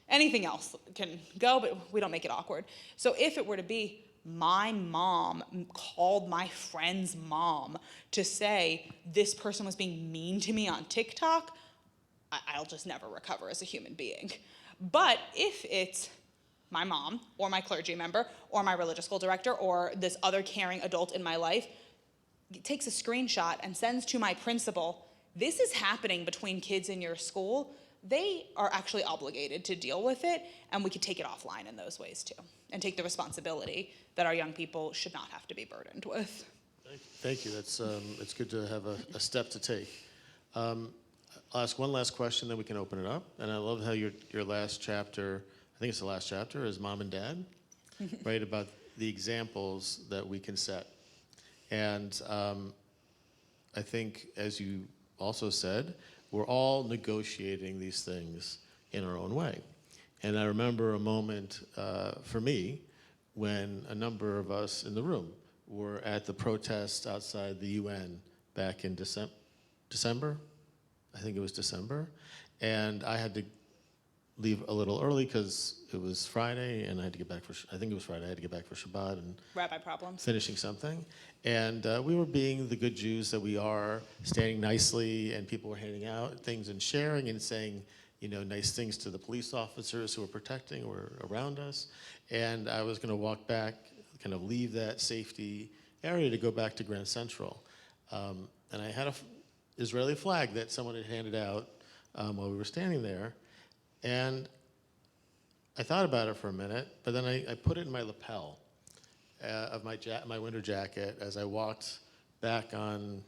Anything else can go, but we don't make it awkward. So if it were to be, my mom called my friend's mom to say this person was being mean to me on TikTok, I'll just never recover as a human being. But if it's my mom or my clergy member or my religious school director or this other caring adult in my life takes a screenshot and sends to my principal, this is happening between kids in your school, they are actually obligated to deal with it, and we could take it offline in those ways too, and take the responsibility that our young people should not have to be burdened with. Thank you. That's it's good to have a step to take. I'll ask one last question, then we can open it up. And I love how your last chapter, I think it's the last chapter, is Mom and Dad, right, about the examples that we can set. And I think, as you also said, we're all negotiating these things in our own way. And I remember a moment for me when a number of us in the room were at the protest outside the UN back in December. I think it was December. And I had to leave a little early because it was Friday, and I had to get back I think it was Friday, I had to get back for Shabbat and Rabbi problems. finishing something. And we were being the good Jews that we are, standing nicely, and people were handing out things and sharing and saying, nice things to the police officers who were protecting or around us. And I was going to walk back, kind of leave that safety area to go back to Grand Central. And I had an Israeli flag that someone had handed out while we were standing there. And I thought about it for a minute, but then I put it in my lapel of my winter jacket as I walked back on,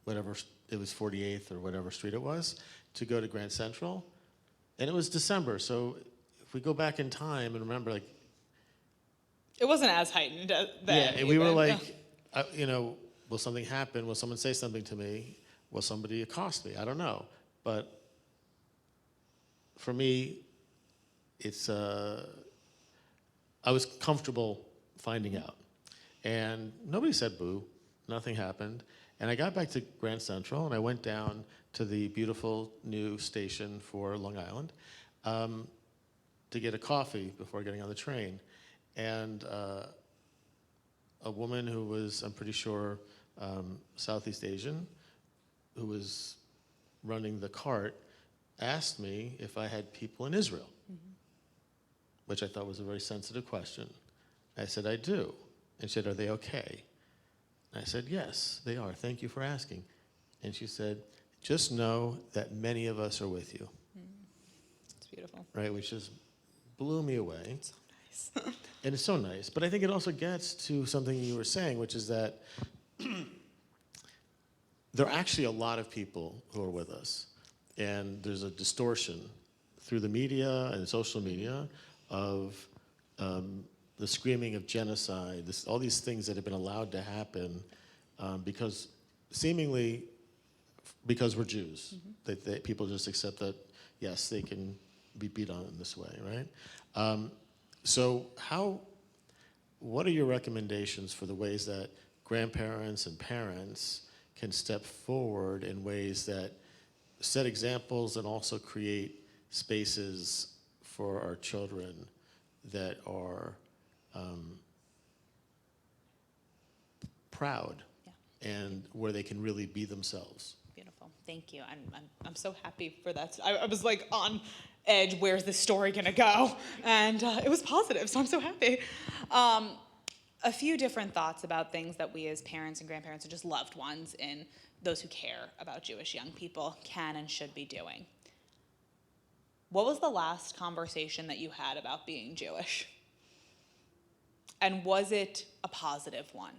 whatever, it was 48th or whatever street it was, to go to Grand Central. And it was December, so if we go back in time and remember, like, it wasn't as heightened then. Yeah, and we were like, will something happen? Will someone say something to me? Will somebody accost me? I don't know. But for me, it's I was comfortable finding out. And nobody said boo. Nothing happened. And I got back to Grand Central, and I went down to the beautiful new station for Long Island to get a coffee before getting on the train. And a woman who was, I'm pretty sure, Southeast Asian, who was running the cart, asked me if I had people in Israel, which I thought was a very sensitive question. I said, I do. And she said, are they okay? And I said, yes, they are. Thank you for asking. And she said, just know that many of us are with you. It's beautiful. Right, which just blew me away. It's so nice. And it's so nice. But I think it also gets to something you were saying, which is that there are actually a lot of people who are with us. And there's a distortion through the media and social media of the screaming of genocide, all these things that have been allowed to happen because seemingly because we're Jews. That people just accept that, yes, they can be beat on in this way, right? So what are your recommendations for the ways that grandparents and parents can step forward in ways that set examples and also create spaces for our children that are proud and where they can really be themselves? Beautiful. Thank you. I'm so happy for that. I was like on edge, where's this story gonna go? And it was positive, so I'm so happy. A few different thoughts about things that we as parents and grandparents and just loved ones and those who care about Jewish young people can and should be doing. What was the last conversation that you had about being Jewish? And was it a positive one?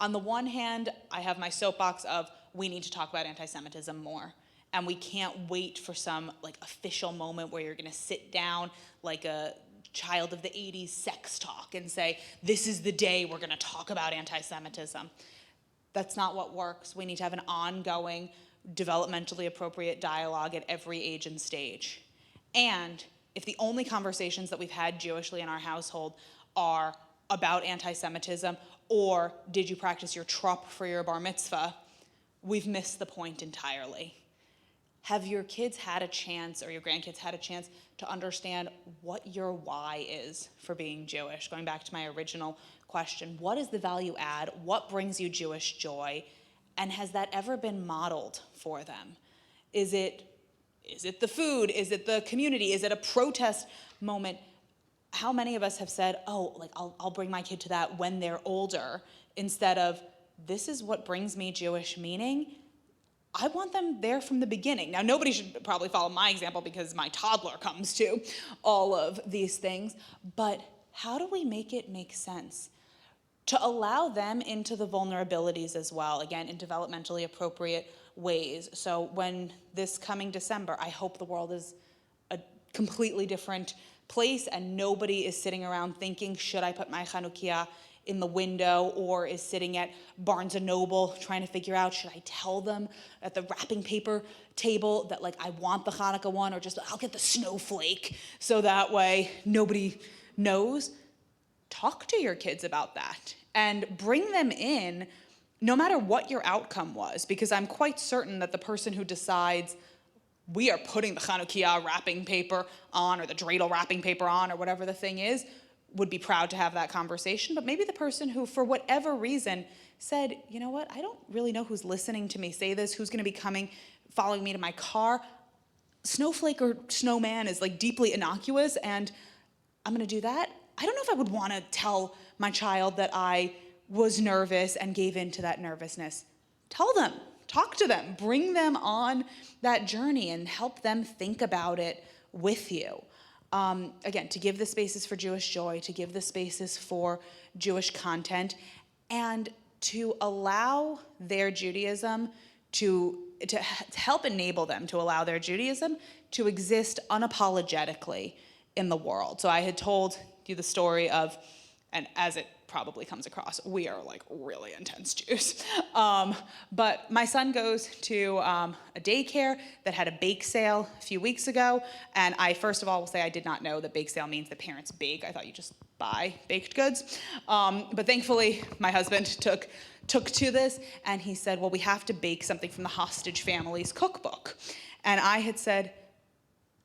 On the one hand, I have my soapbox of we need to talk about anti-Semitism more. And we can't wait for some like official moment where you're gonna sit down like a child of the 80s sex talk and say, this is the day we're gonna talk about anti-Semitism. That's not what works. We need to have an ongoing, developmentally appropriate dialogue at every age and stage. And if the only conversations that we've had Jewishly in our household are about anti-Semitism, or did you practice your trup for your bar mitzvah, we've missed the point entirely. Have your kids had a chance, or your grandkids had a chance, to understand what your why is for being Jewish? Going back to my original question, what is the value add? What brings you Jewish joy? And has that ever been modeled for them? Is it the food? Is it the community? Is it a protest moment? How many of us have said, oh, like I'll bring my kid to that when they're older, instead of, this is what brings me Jewish meaning? I want them there from the beginning. Now, nobody should probably follow my example because my toddler comes to all of these things, but how do we make it make sense? To allow them into the vulnerabilities as well, again, in developmentally appropriate ways. So when this coming December, I hope the world is a completely different place and nobody is sitting around thinking, should I put my Chanukiah in the window, or is sitting at Barnes & Noble trying to figure out, should I tell them at the wrapping paper table that like I want the Hanukkah one, or just I'll get the snowflake so that way nobody knows. Talk to your kids about that and bring them in no matter what your outcome was, because I'm quite certain that the person who decides we are putting the Chanukiah wrapping paper on, or the dreidel wrapping paper on, or whatever the thing is, would be proud to have that conversation. But maybe the person who, for whatever reason, said, you know what, I don't really know who's listening to me say this, who's gonna be coming, following me to my car. Snowflake or snowman is like deeply innocuous, and I'm gonna do that. I don't know if I would wanna tell my child that I was nervous and gave in to that nervousness. Tell them, talk to them, bring them on that journey and help them think about it with you. Again, to give the spaces for Jewish joy, to give the spaces for Jewish content, and to allow their Judaism to help enable them to allow their Judaism to exist unapologetically in the world. So I had told you the story of, and as it probably comes across, we are like really intense Jews. But my son goes to a daycare that had a bake sale a few weeks ago. And I first of all will say I did not know that bake sale means the parents bake. I thought you just buy baked goods. But thankfully my husband took to this, and he said, well, we have to bake something from the hostage family's cookbook. And I had said,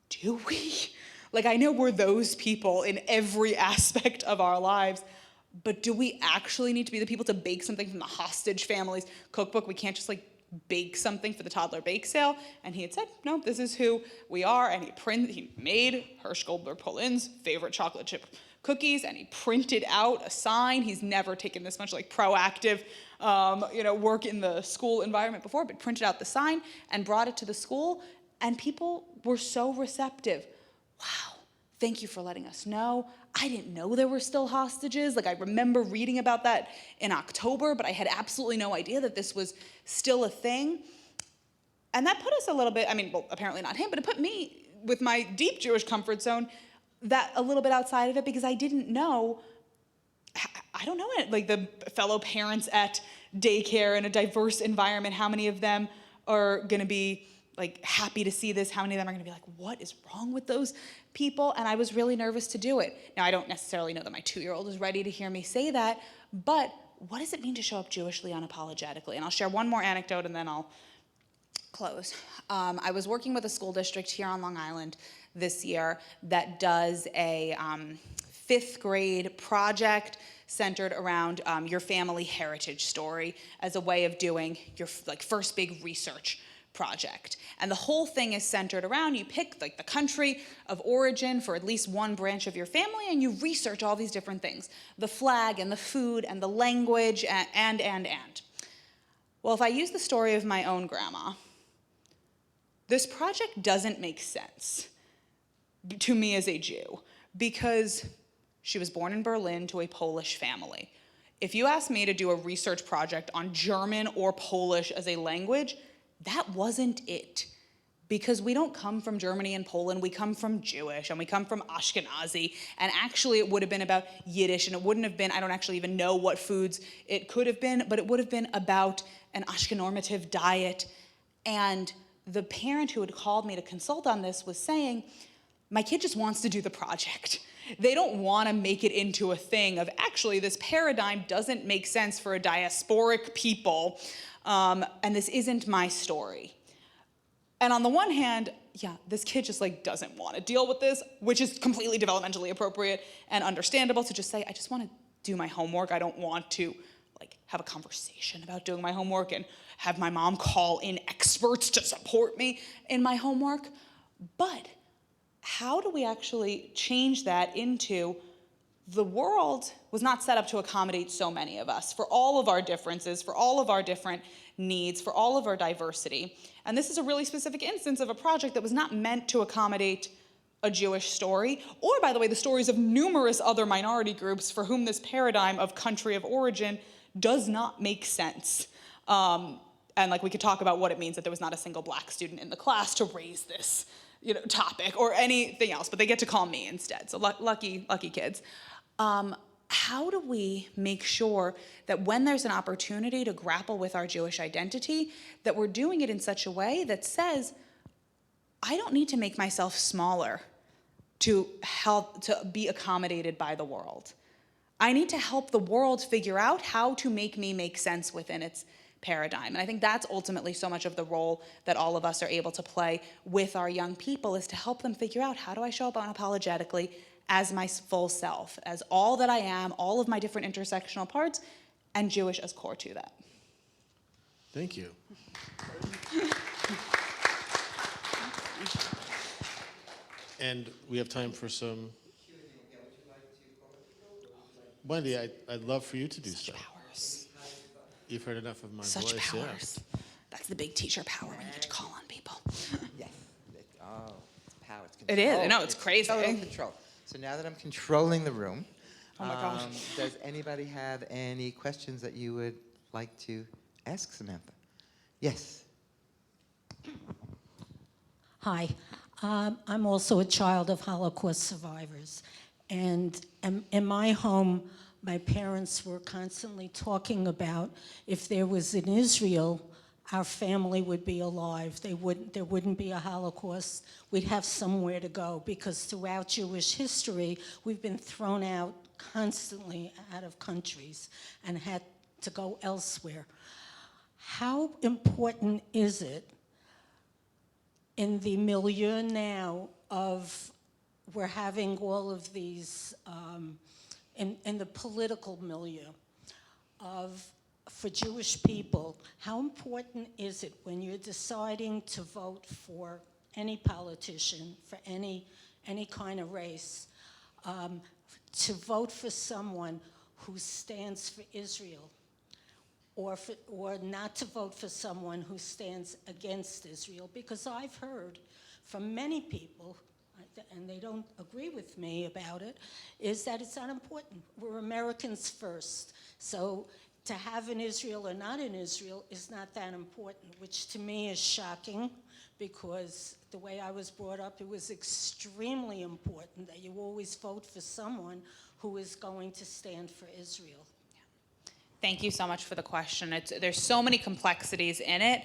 do we? Like, I know we're those people in every aspect of our lives, but do we actually need to be the people to bake something from the hostage family's cookbook? We can't just like bake something for the toddler bake sale. And he had said, no, this is who we are. And he made Hirsch Goldberg Polin's favorite chocolate chip cookies, and he printed out a sign. He's never taken this much like proactive work in the school environment before, but printed out the sign and brought it to the school. And people were so receptive. Wow, thank you for letting us know. I didn't know there were still hostages. Like, I remember reading about that in October, but I had absolutely no idea that this was still a thing. And that put us a little bit, I mean, well, apparently not him, but it put me, with my deep Jewish comfort zone, that a little bit outside of it, because I didn't know, I don't know it, like the fellow parents at daycare in a diverse environment, how many of them are gonna be like happy to see this, how many of them are gonna be like, what is wrong with those people? And I was really nervous to do it. Now, I don't necessarily know that my 2-year-old is ready to hear me say that, but what does it mean to show up Jewishly unapologetically? And I'll share one more anecdote and then I'll close. I was working with a school district here on Long Island this year that does a 5th grade project centered around your family heritage story as a way of doing your like first big research project. And the whole thing is centered around, you pick like the country of origin for at least one branch of your family, and you research all these different things, the flag and the food and the language and. Well, if I use the story of my own grandma, this project doesn't make sense to me as a Jew, because She was born in Berlin to a Polish family. If you asked me to do a research project on German or Polish as a language, that wasn't it. Because we don't come from Germany and Poland, we come from Jewish and we come from Ashkenazi. And actually it would have been about Yiddish, and it wouldn't have been, I don't actually even know what foods it could have been, but it would have been about an Ashkenormative diet. And the parent who had called me to consult on this was saying, my kid just wants to do the project. They don't want to make it into a thing of, actually, this paradigm doesn't make sense for a diasporic people, and this isn't my story. And on the one hand, yeah, this kid just like doesn't want to deal with this, which is completely developmentally appropriate and understandable to just say, I just want to do my homework. I don't want to like have a conversation about doing my homework and have my mom call in experts to support me in my homework. But how do we actually change that into the world was not set up to accommodate so many of us, for all of our differences, for all of our different needs, for all of our diversity. And this is a really specific instance of a project that was not meant to accommodate a Jewish story, or, by the way, the stories of numerous other minority groups for whom this paradigm of country of origin does not make sense. And like we could talk about what it means that there was not a single black student in the class to raise this topic or anything else, but they get to call me instead. So lucky kids. How do we make sure that when there's an opportunity to grapple with our Jewish identity, that we're doing it in such a way that says, I don't need to make myself smaller to help to be accommodated by the world. I need to help the world figure out how to make me make sense within its paradigm. And I think that's ultimately so much of the role that all of us are able to play with our young people, is to help them figure out, how do I show up unapologetically as my full self, as all that I am, all of my different intersectional parts, and Jewish as core to that. Thank you. And we have time for some. Wendy, I'd love for you to do so. Powers. You've heard enough of my Such voice. powers. Yeah. That's the big teacher power when you get to call on people. Yes. Oh, it's power. It's It is. control. I know, it's crazy. Total control. So now that I'm controlling the room, Oh my gosh. does anybody have any questions that you would like to ask Samantha? Yes. Hi, I'm also a child of Holocaust survivors. And in my home, my parents were constantly talking about if there was an Israel, our family would be alive. There wouldn't be a Holocaust. We'd have somewhere to go, because throughout Jewish history, we've been thrown out constantly out of countries and had to go elsewhere. How important is it in the milieu now of we're having all of these, in the political milieu for Jewish people, how important is it when you're deciding to vote for any politician, for any kind of race, to vote for someone who stands for Israel, or not to vote for someone who stands against Israel? Because I've heard from many people, and they don't agree with me about it, is that it's not important. We're Americans first. So to have an Israel or not an Israel is not that important, which to me is shocking, because the way I was brought up, it was extremely important that you always vote for someone who is going to stand for Israel. Thank you so much for the question. There's so many complexities in it.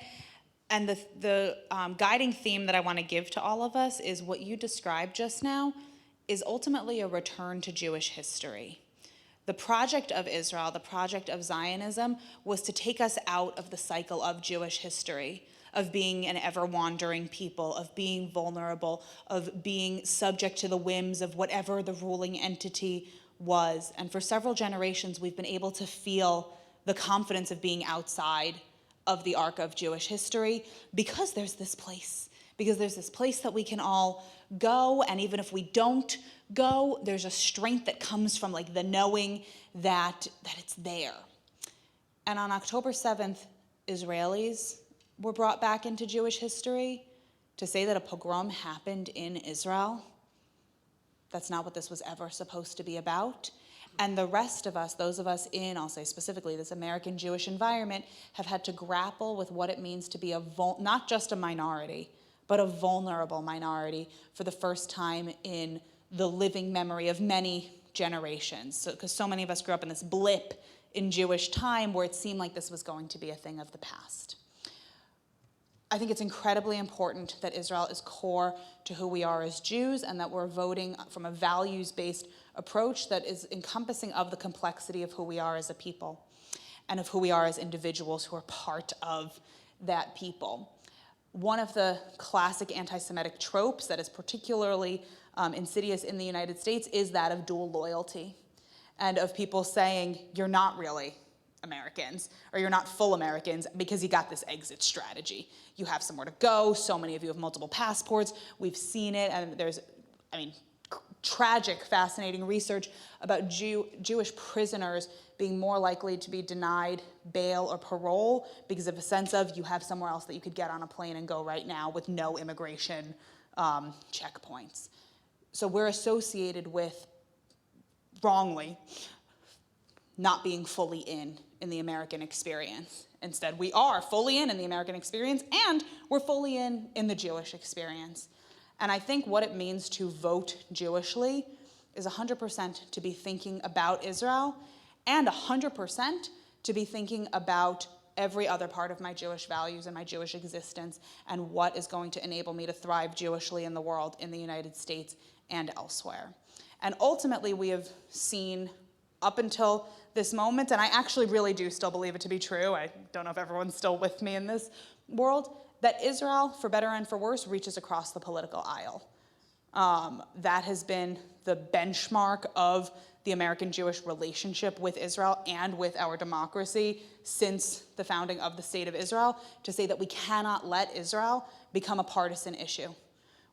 And the guiding theme that I want to give to all of us is what you described just now is ultimately a return to Jewish history. The project of Israel, the project of Zionism, was to take us out of the cycle of Jewish history, of being an ever-wandering people, of being vulnerable, of being subject to the whims of whatever the ruling entity was. And for several generations, we've been able to feel the confidence of being outside of the arc of Jewish history, because there's this place that we can all go, and even if we don't go, there's a strength that comes from like the knowing that it's there. And on October 7th, Israelis were brought back into Jewish history to say that a pogrom happened in Israel. That's not what this was ever supposed to be about. And the rest of us, those of us in, I'll say specifically, this American Jewish environment, have had to grapple with what it means to be not just a minority, but a vulnerable minority for the first time in the living memory of many generations. Because so many of us grew up in this blip in Jewish time where it seemed like this was going to be a thing of the past. I think it's incredibly important that Israel is core to who we are as Jews, and that we're voting from a values-based approach that is encompassing of the complexity of who we are as a people and of who we are as individuals who are part of that people. One of the classic anti-Semitic tropes that is particularly insidious in the United States is that of dual loyalty, and of people saying, you're not really Americans, or you're not full Americans because you got this exit strategy. You have somewhere to go. So many of you have multiple passports. We've seen it, and there's, tragic, fascinating research about Jewish prisoners being more likely to be denied bail or parole because of a sense of you have somewhere else that you could get on a plane and go right now with no immigration checkpoints. So we're associated with, wrongly, not being fully in the American experience. Instead, we are fully in the American experience, and we're fully in the Jewish experience. And I think what it means to vote Jewishly is 100% to be thinking about Israel, and 100% to be thinking about every other part of my Jewish values and my Jewish existence, and what is going to enable me to thrive Jewishly in the world, in the United States and elsewhere. And ultimately, we have seen up until this moment, and I actually really do still believe it to be true, I don't know if everyone's still with me in this world, that Israel, for better and for worse, reaches across the political aisle. That has been the benchmark of the American-Jewish relationship with Israel and with our democracy since the founding of the State of Israel, to say that we cannot let Israel become a partisan issue.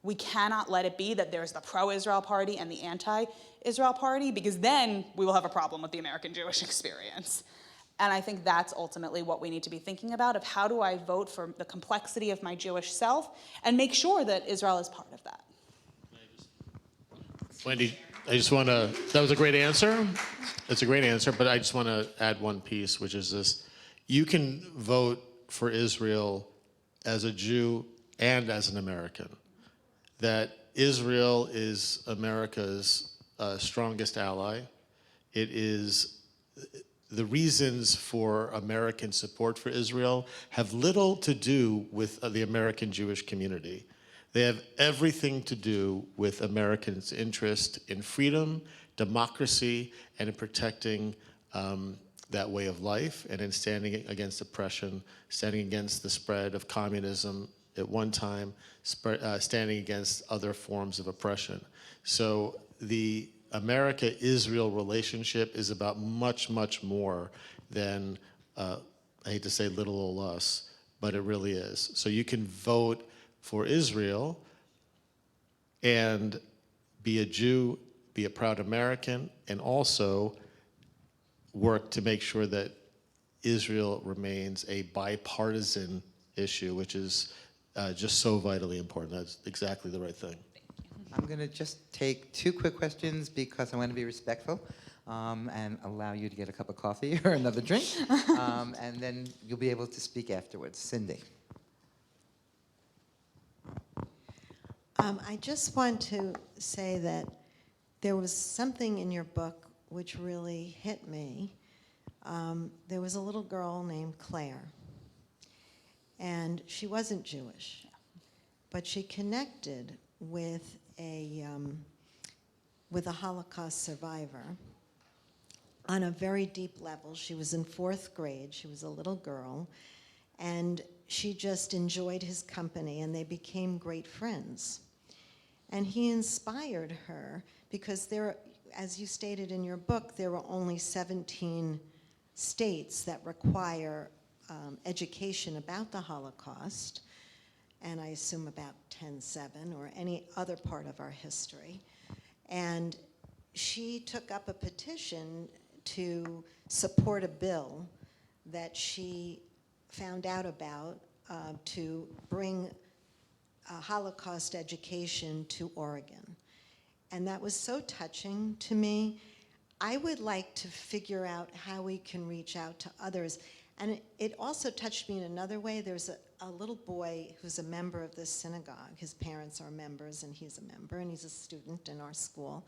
We cannot let it be that there's the pro-Israel party and the anti-Israel party, because then we will have a problem with the American Jewish experience. And I think that's ultimately what we need to be thinking about, of how do I vote for the complexity of my Jewish self and make sure that Israel is part of that. Wendy, that was a great answer. It's a great answer, but I just want to add one piece, which is this. You can vote for Israel as a Jew and as an American. That Israel is America's strongest ally. It is, the reasons for American support for Israel have little to do with the American Jewish community. They have everything to do with Americans' interest in freedom, democracy, and in protecting that way of life, and in standing against oppression, standing against the spread of communism at one time, standing against other forms of oppression. So the America-Israel relationship is about much, much more than, I hate to say little old us, but it really is. So you can vote for Israel and be a Jew, be a proud American, and also work to make sure that Israel remains a bipartisan issue, which is just so vitally important. That's exactly the right thing. I'm going to just take 2 quick questions because I want to be respectful and allow you to get a cup of coffee or another drink, and then you'll be able to speak afterwards. Cindy. I just want to say that there was something in your book which really hit me. There was a little girl named Claire, and she wasn't Jewish, but she connected with a Holocaust survivor on a very deep level. She was in 4th grade. She was a little girl, and she just enjoyed his company, and they became great friends. And he inspired her because there, as you stated in your book, there were only 17 states that require education about the Holocaust, and I assume about 10/7 or any other part of our history. And she took up a petition to support a bill that she found out about to bring Holocaust education to Oregon. and that was so touching to me. I would like to figure out how we can reach out to others. And it also touched me in another way. There's a little boy who's a member of this synagogue. His parents are members, and he's a member, and he's a student in our school.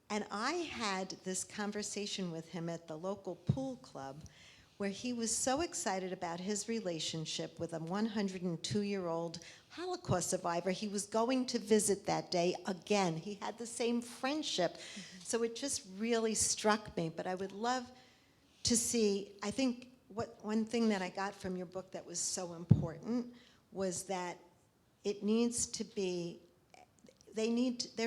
And I had this conversation with him at the local pool club where he was so excited about his relationship with a 102-year-old Holocaust survivor. He was going to visit that day again. He had the same friendship. So it just really struck me. But I would love to see, I think one thing that I got from your book that was so important was that it needs to be, there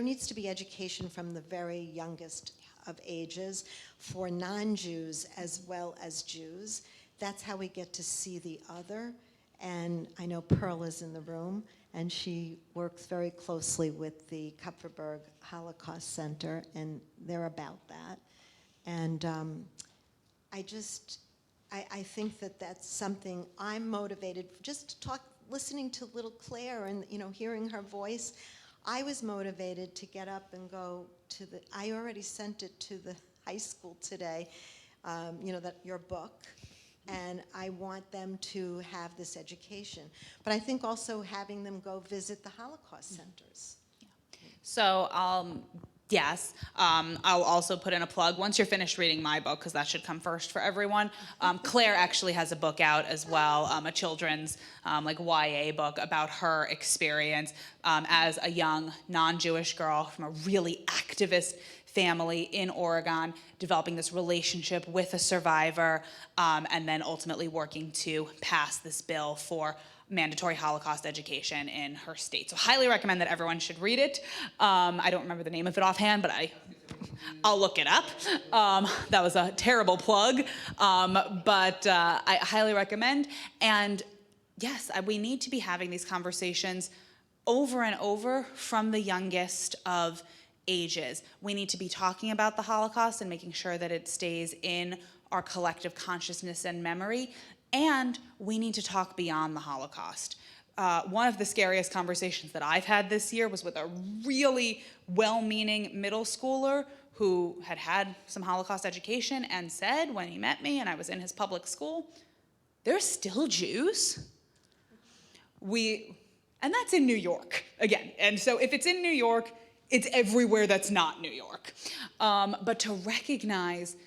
needs to be education from the very youngest of ages for non-Jews as well as Jews. That's how we get to see the other. And I know Pearl is in the room, and she works very closely with the Kupferberg Holocaust Center, and they're about that. And I think that that's something I'm motivated, just listening to little Claire and hearing her voice. I was motivated to get up and go to I already sent it to the high school today, your book, and I want them to have this education. But I think also having them go visit the Holocaust centers. So, yes, I'll also put in a plug once you're finished reading my book, because that should come first for everyone. Claire actually has a book out as well, a children's YA book about her experience as a young non-Jewish girl from a really activist family in Oregon, developing this relationship with a survivor, and then ultimately working to pass this bill for mandatory Holocaust education in her state. So highly recommend that everyone should read it. I don't remember the name of it offhand, but I'll look it up. That was a terrible plug, but I highly recommend. And yes, we need to be having these conversations over and over from the youngest of ages. We need to be talking about the Holocaust and making sure that it stays in our collective consciousness and memory. And we need to talk beyond the Holocaust. One of the scariest conversations that I've had this year was with a really well-meaning middle schooler who had some Holocaust education and said, when he met me and I was in his public school, there's still Jews. And that's in New York, again. And so if it's in New York, it's everywhere that's not New York. But to recognize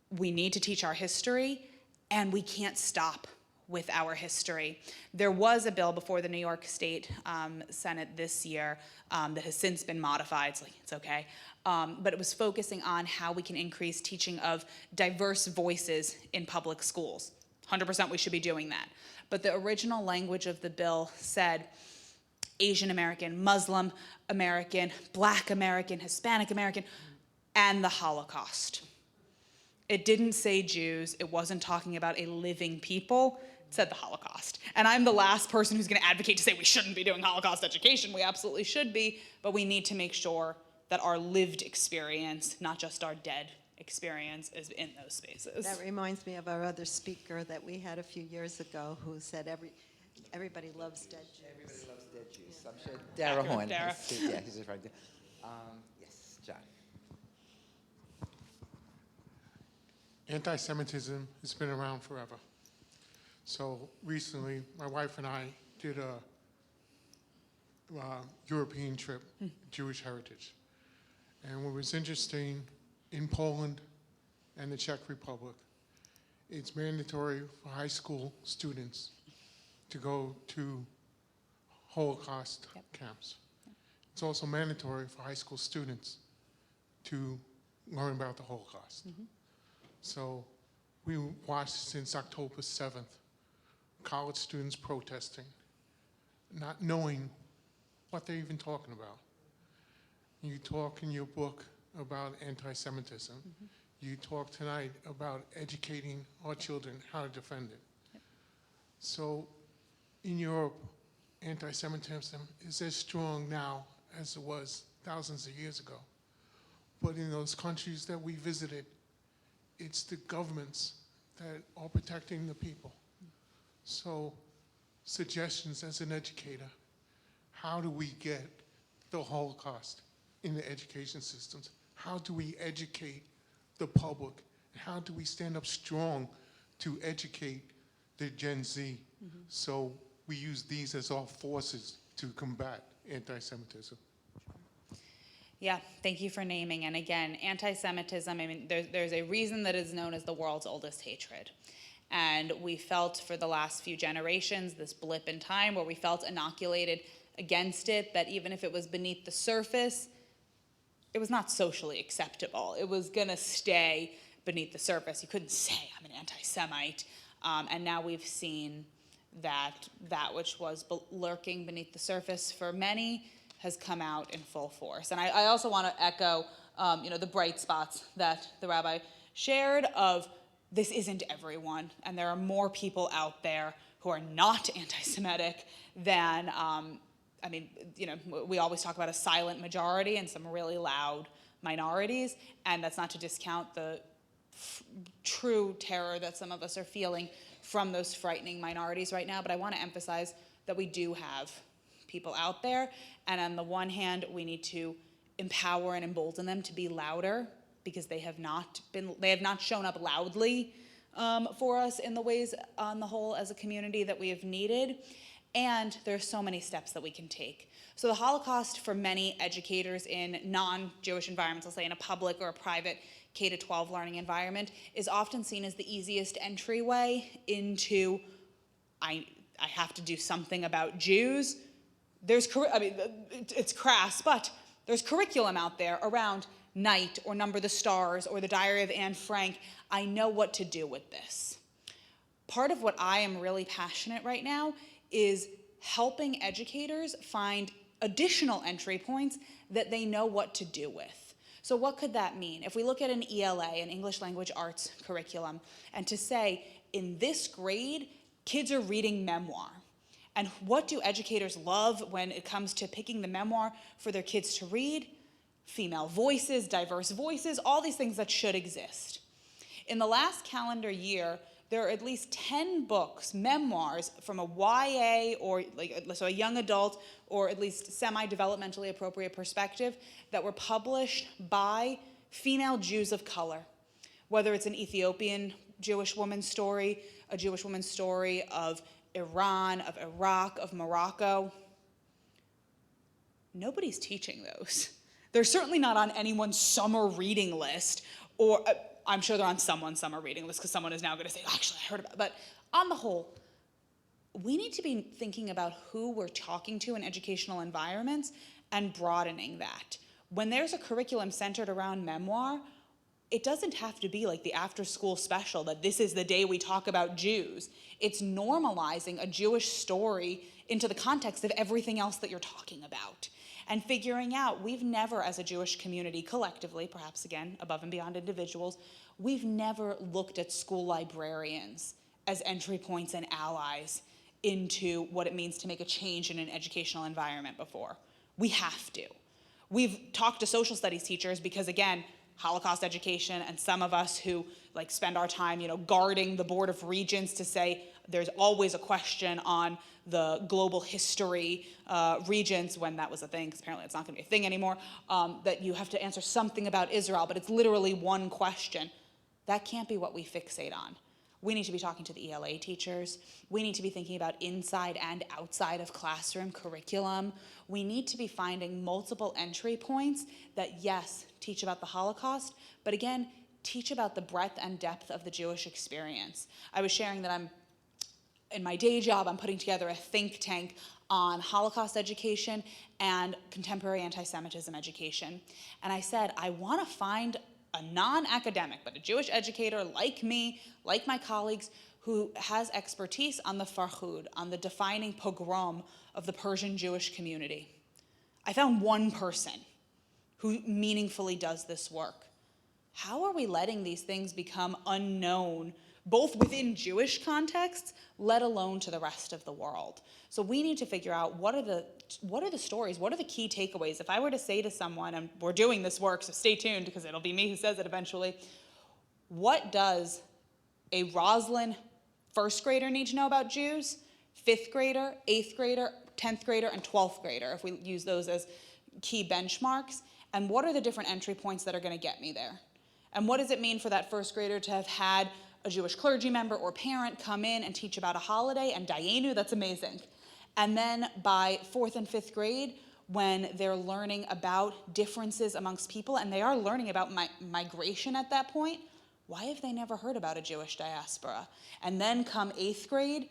we need to teach our history, and we can't stop with our history. There was a bill before the New York State Senate this year that has since been modified, so it's okay. But it was focusing on how we can increase teaching of diverse voices in public schools. 100% we should be doing that. But the original language of the bill said Asian American, Muslim American, Black American, Hispanic American, and the Holocaust. It didn't say Jews. It wasn't talking about a living people. It said the Holocaust. And I'm the last person who's going to advocate to say we shouldn't be doing Holocaust education. We absolutely should be, but we need to make sure that our lived experience, not just our dead experience, is in those spaces. That reminds me of our other speaker that we had a few years ago who said everybody loves dead Jews. Everybody loves dead Jews. I'm sure Dara Horn. Dara. Yeah, he's just right there. Yes, John. Anti-Semitism has been around forever. So recently, my wife and I did a European trip, Jewish heritage. And what was interesting, in Poland and the Czech Republic, it's mandatory for high school students to go to Holocaust camps. It's also mandatory for high school students to learn about the Holocaust. So we watched since October 7th, college students protesting, not knowing what they're even talking about. You talk in your book about anti-Semitism. You talk tonight about educating our children how to defend it. So in Europe, anti-Semitism is as strong now as it was thousands of years ago. But in those countries that we visited, it's the governments that are protecting the people. So suggestions as an educator, how do we get the Holocaust in the education systems. How do we educate the public? How do we stand up strong to educate the Gen Z? So we use these as our forces to combat anti-Semitism. Yeah, thank you for naming. And again, anti-Semitism, I mean, there's a reason that it's known as the world's oldest hatred. And we felt for the last few generations, this blip in time where we felt inoculated against it, that even if it was beneath the surface, it was not socially acceptable. It was gonna stay beneath the surface. You couldn't say, I'm an anti-Semite. And now we've seen that which was lurking beneath the surface for many has come out in full force. And I also want to echo, the bright spots that the rabbi shared of this isn't everyone, and there are more people out there who are not anti-Semitic than, we always talk about a silent majority and some really loud minorities, and that's not to discount the true terror that some of us are feeling from those frightening minorities right now, but I want to emphasize that we do have people out there, and on the one hand, we need to empower and embolden them to be louder because they have not shown up loudly for us in the ways on the whole as a community that we have needed, and there's so many steps that we can take. So the Holocaust for many educators in non-Jewish environments, let's say in a public or a private K-12 learning environment, is often seen as the easiest entryway into, I have to do something about Jews. It's crass, but there's curriculum out there around Night or Number the Stars or the Diary of Anne Frank. I know what to do with this. Part of what I am really passionate right now is helping educators find additional entry points that they know what to do with. So what could that mean? If we look at an ELA, an English Language Arts curriculum, and to say, in this grade, kids are reading memoir. And what do educators love when it comes to picking the memoir for their kids to read? Female voices, diverse voices, all these things that should exist. In the last calendar year, there are at least 10 books, memoirs from a YA or so a young adult or at least semi-developmentally appropriate perspective that were published by female Jews of color. Whether it's an Ethiopian Jewish woman's story, a Jewish woman's story of Iran, of Iraq, of Morocco. Nobody's teaching those. They're certainly not on anyone's summer reading list, or I'm sure they're on someone's summer reading list because someone is now going to say, actually, I heard about it. But on the whole, we need to be thinking about who we're talking to in educational environments and broadening that. When there's a curriculum centered around memoir, it doesn't have to be like the after-school special that this is the day we talk about Jews. It's normalizing a Jewish story into the context of everything else that you're talking about. And figuring out, we've never, as a Jewish community, collectively, perhaps again, above and beyond individuals, we've never looked at school librarians as entry points and allies into what it means to make a change in an educational environment before. We have to. We've talked to social studies teachers because, again, Holocaust education, and some of us who spend our time, guarding the Board of Regents to say there's always a question on the global history regents when that was a thing, because apparently it's not going to be a thing anymore, that you have to answer something about Israel, but it's literally one question. That can't be what we fixate on. We need to be talking to the ELA teachers. We need to be thinking about inside and outside of classroom curriculum. We need to be finding multiple entry points that, yes, teach about the Holocaust, but again, teach about the breadth and depth of the Jewish experience. I was sharing that in my day job, I'm putting together a think tank on Holocaust education and contemporary anti-Semitism education. And I said, I want to find a non-academic, but a Jewish educator like me, like my colleagues, who has expertise on the Farhud, on the defining pogrom of the Persian Jewish community. I found one person who meaningfully does this work. How are we letting these things become unknown, both within Jewish contexts, let alone to the rest of the world? So we need to figure out what are the stories, what are the key takeaways? If I were to say to someone, and we're doing this work, so stay tuned because it'll be me who says it eventually, what does a Roslyn first grader need to know about Jews, fifth grader, eighth grader, 10th grader, and 12th grader, if we use those as key benchmarks? And what are the different entry points that are going to get me there? And what does it mean for that first grader to have had a Jewish clergy member or parent come in and teach about a holiday and Dayenu? That's amazing. And then by 4th and 5th grade, when they're learning about differences amongst people, and they are learning about migration at that point, why have they never heard about a Jewish diaspora? And then come 8th grade,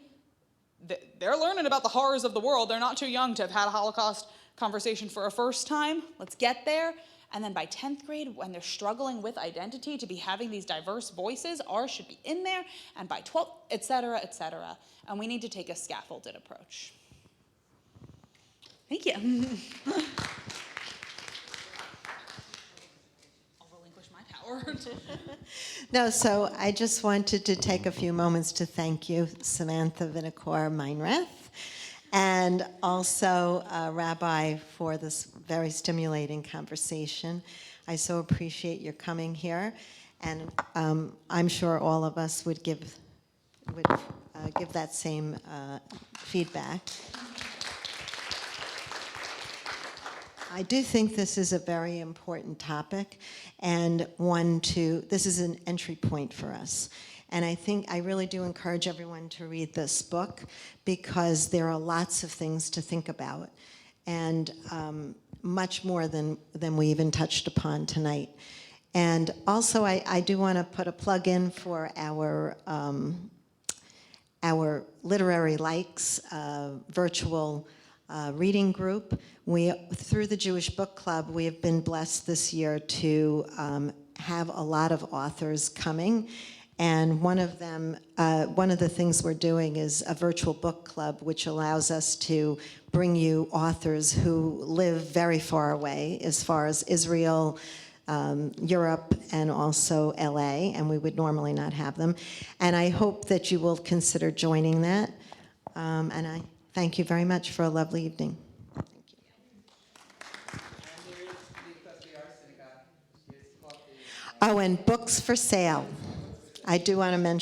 they're learning about the horrors of the world. They're not too young to have had a Holocaust conversation for a first time. Let's get there. And then by 10th grade, when they're struggling with identity, to be having these diverse voices, ours should be in there. And by 12th, et cetera, et cetera. And we need to take a scaffolded approach. Thank you. I'll relinquish my power. No, so I just wanted to take a few moments to thank you, Samantha Vinokor-Meinrath, and also Rabbi, for this very stimulating conversation. I so appreciate your coming here, and I'm sure all of us would give that same feedback. I do think this is a very important topic, and this is an entry point for us. And I really do encourage everyone to read this book, because there are lots of things to think about, and much more than we even touched upon tonight. And also, I do want to put a plug in for our Literary Likes virtual reading group. Through the Jewish Book Club, we have been blessed this year to have a lot of authors coming. And one of the things we're doing is a virtual book club, which allows us to bring you authors who live very far away, as far as Israel, Europe, and also LA, and we would normally not have them. And I hope that you will consider joining that. And I thank you very much for a lovely evening. Oh, and books for sale. I do want to mention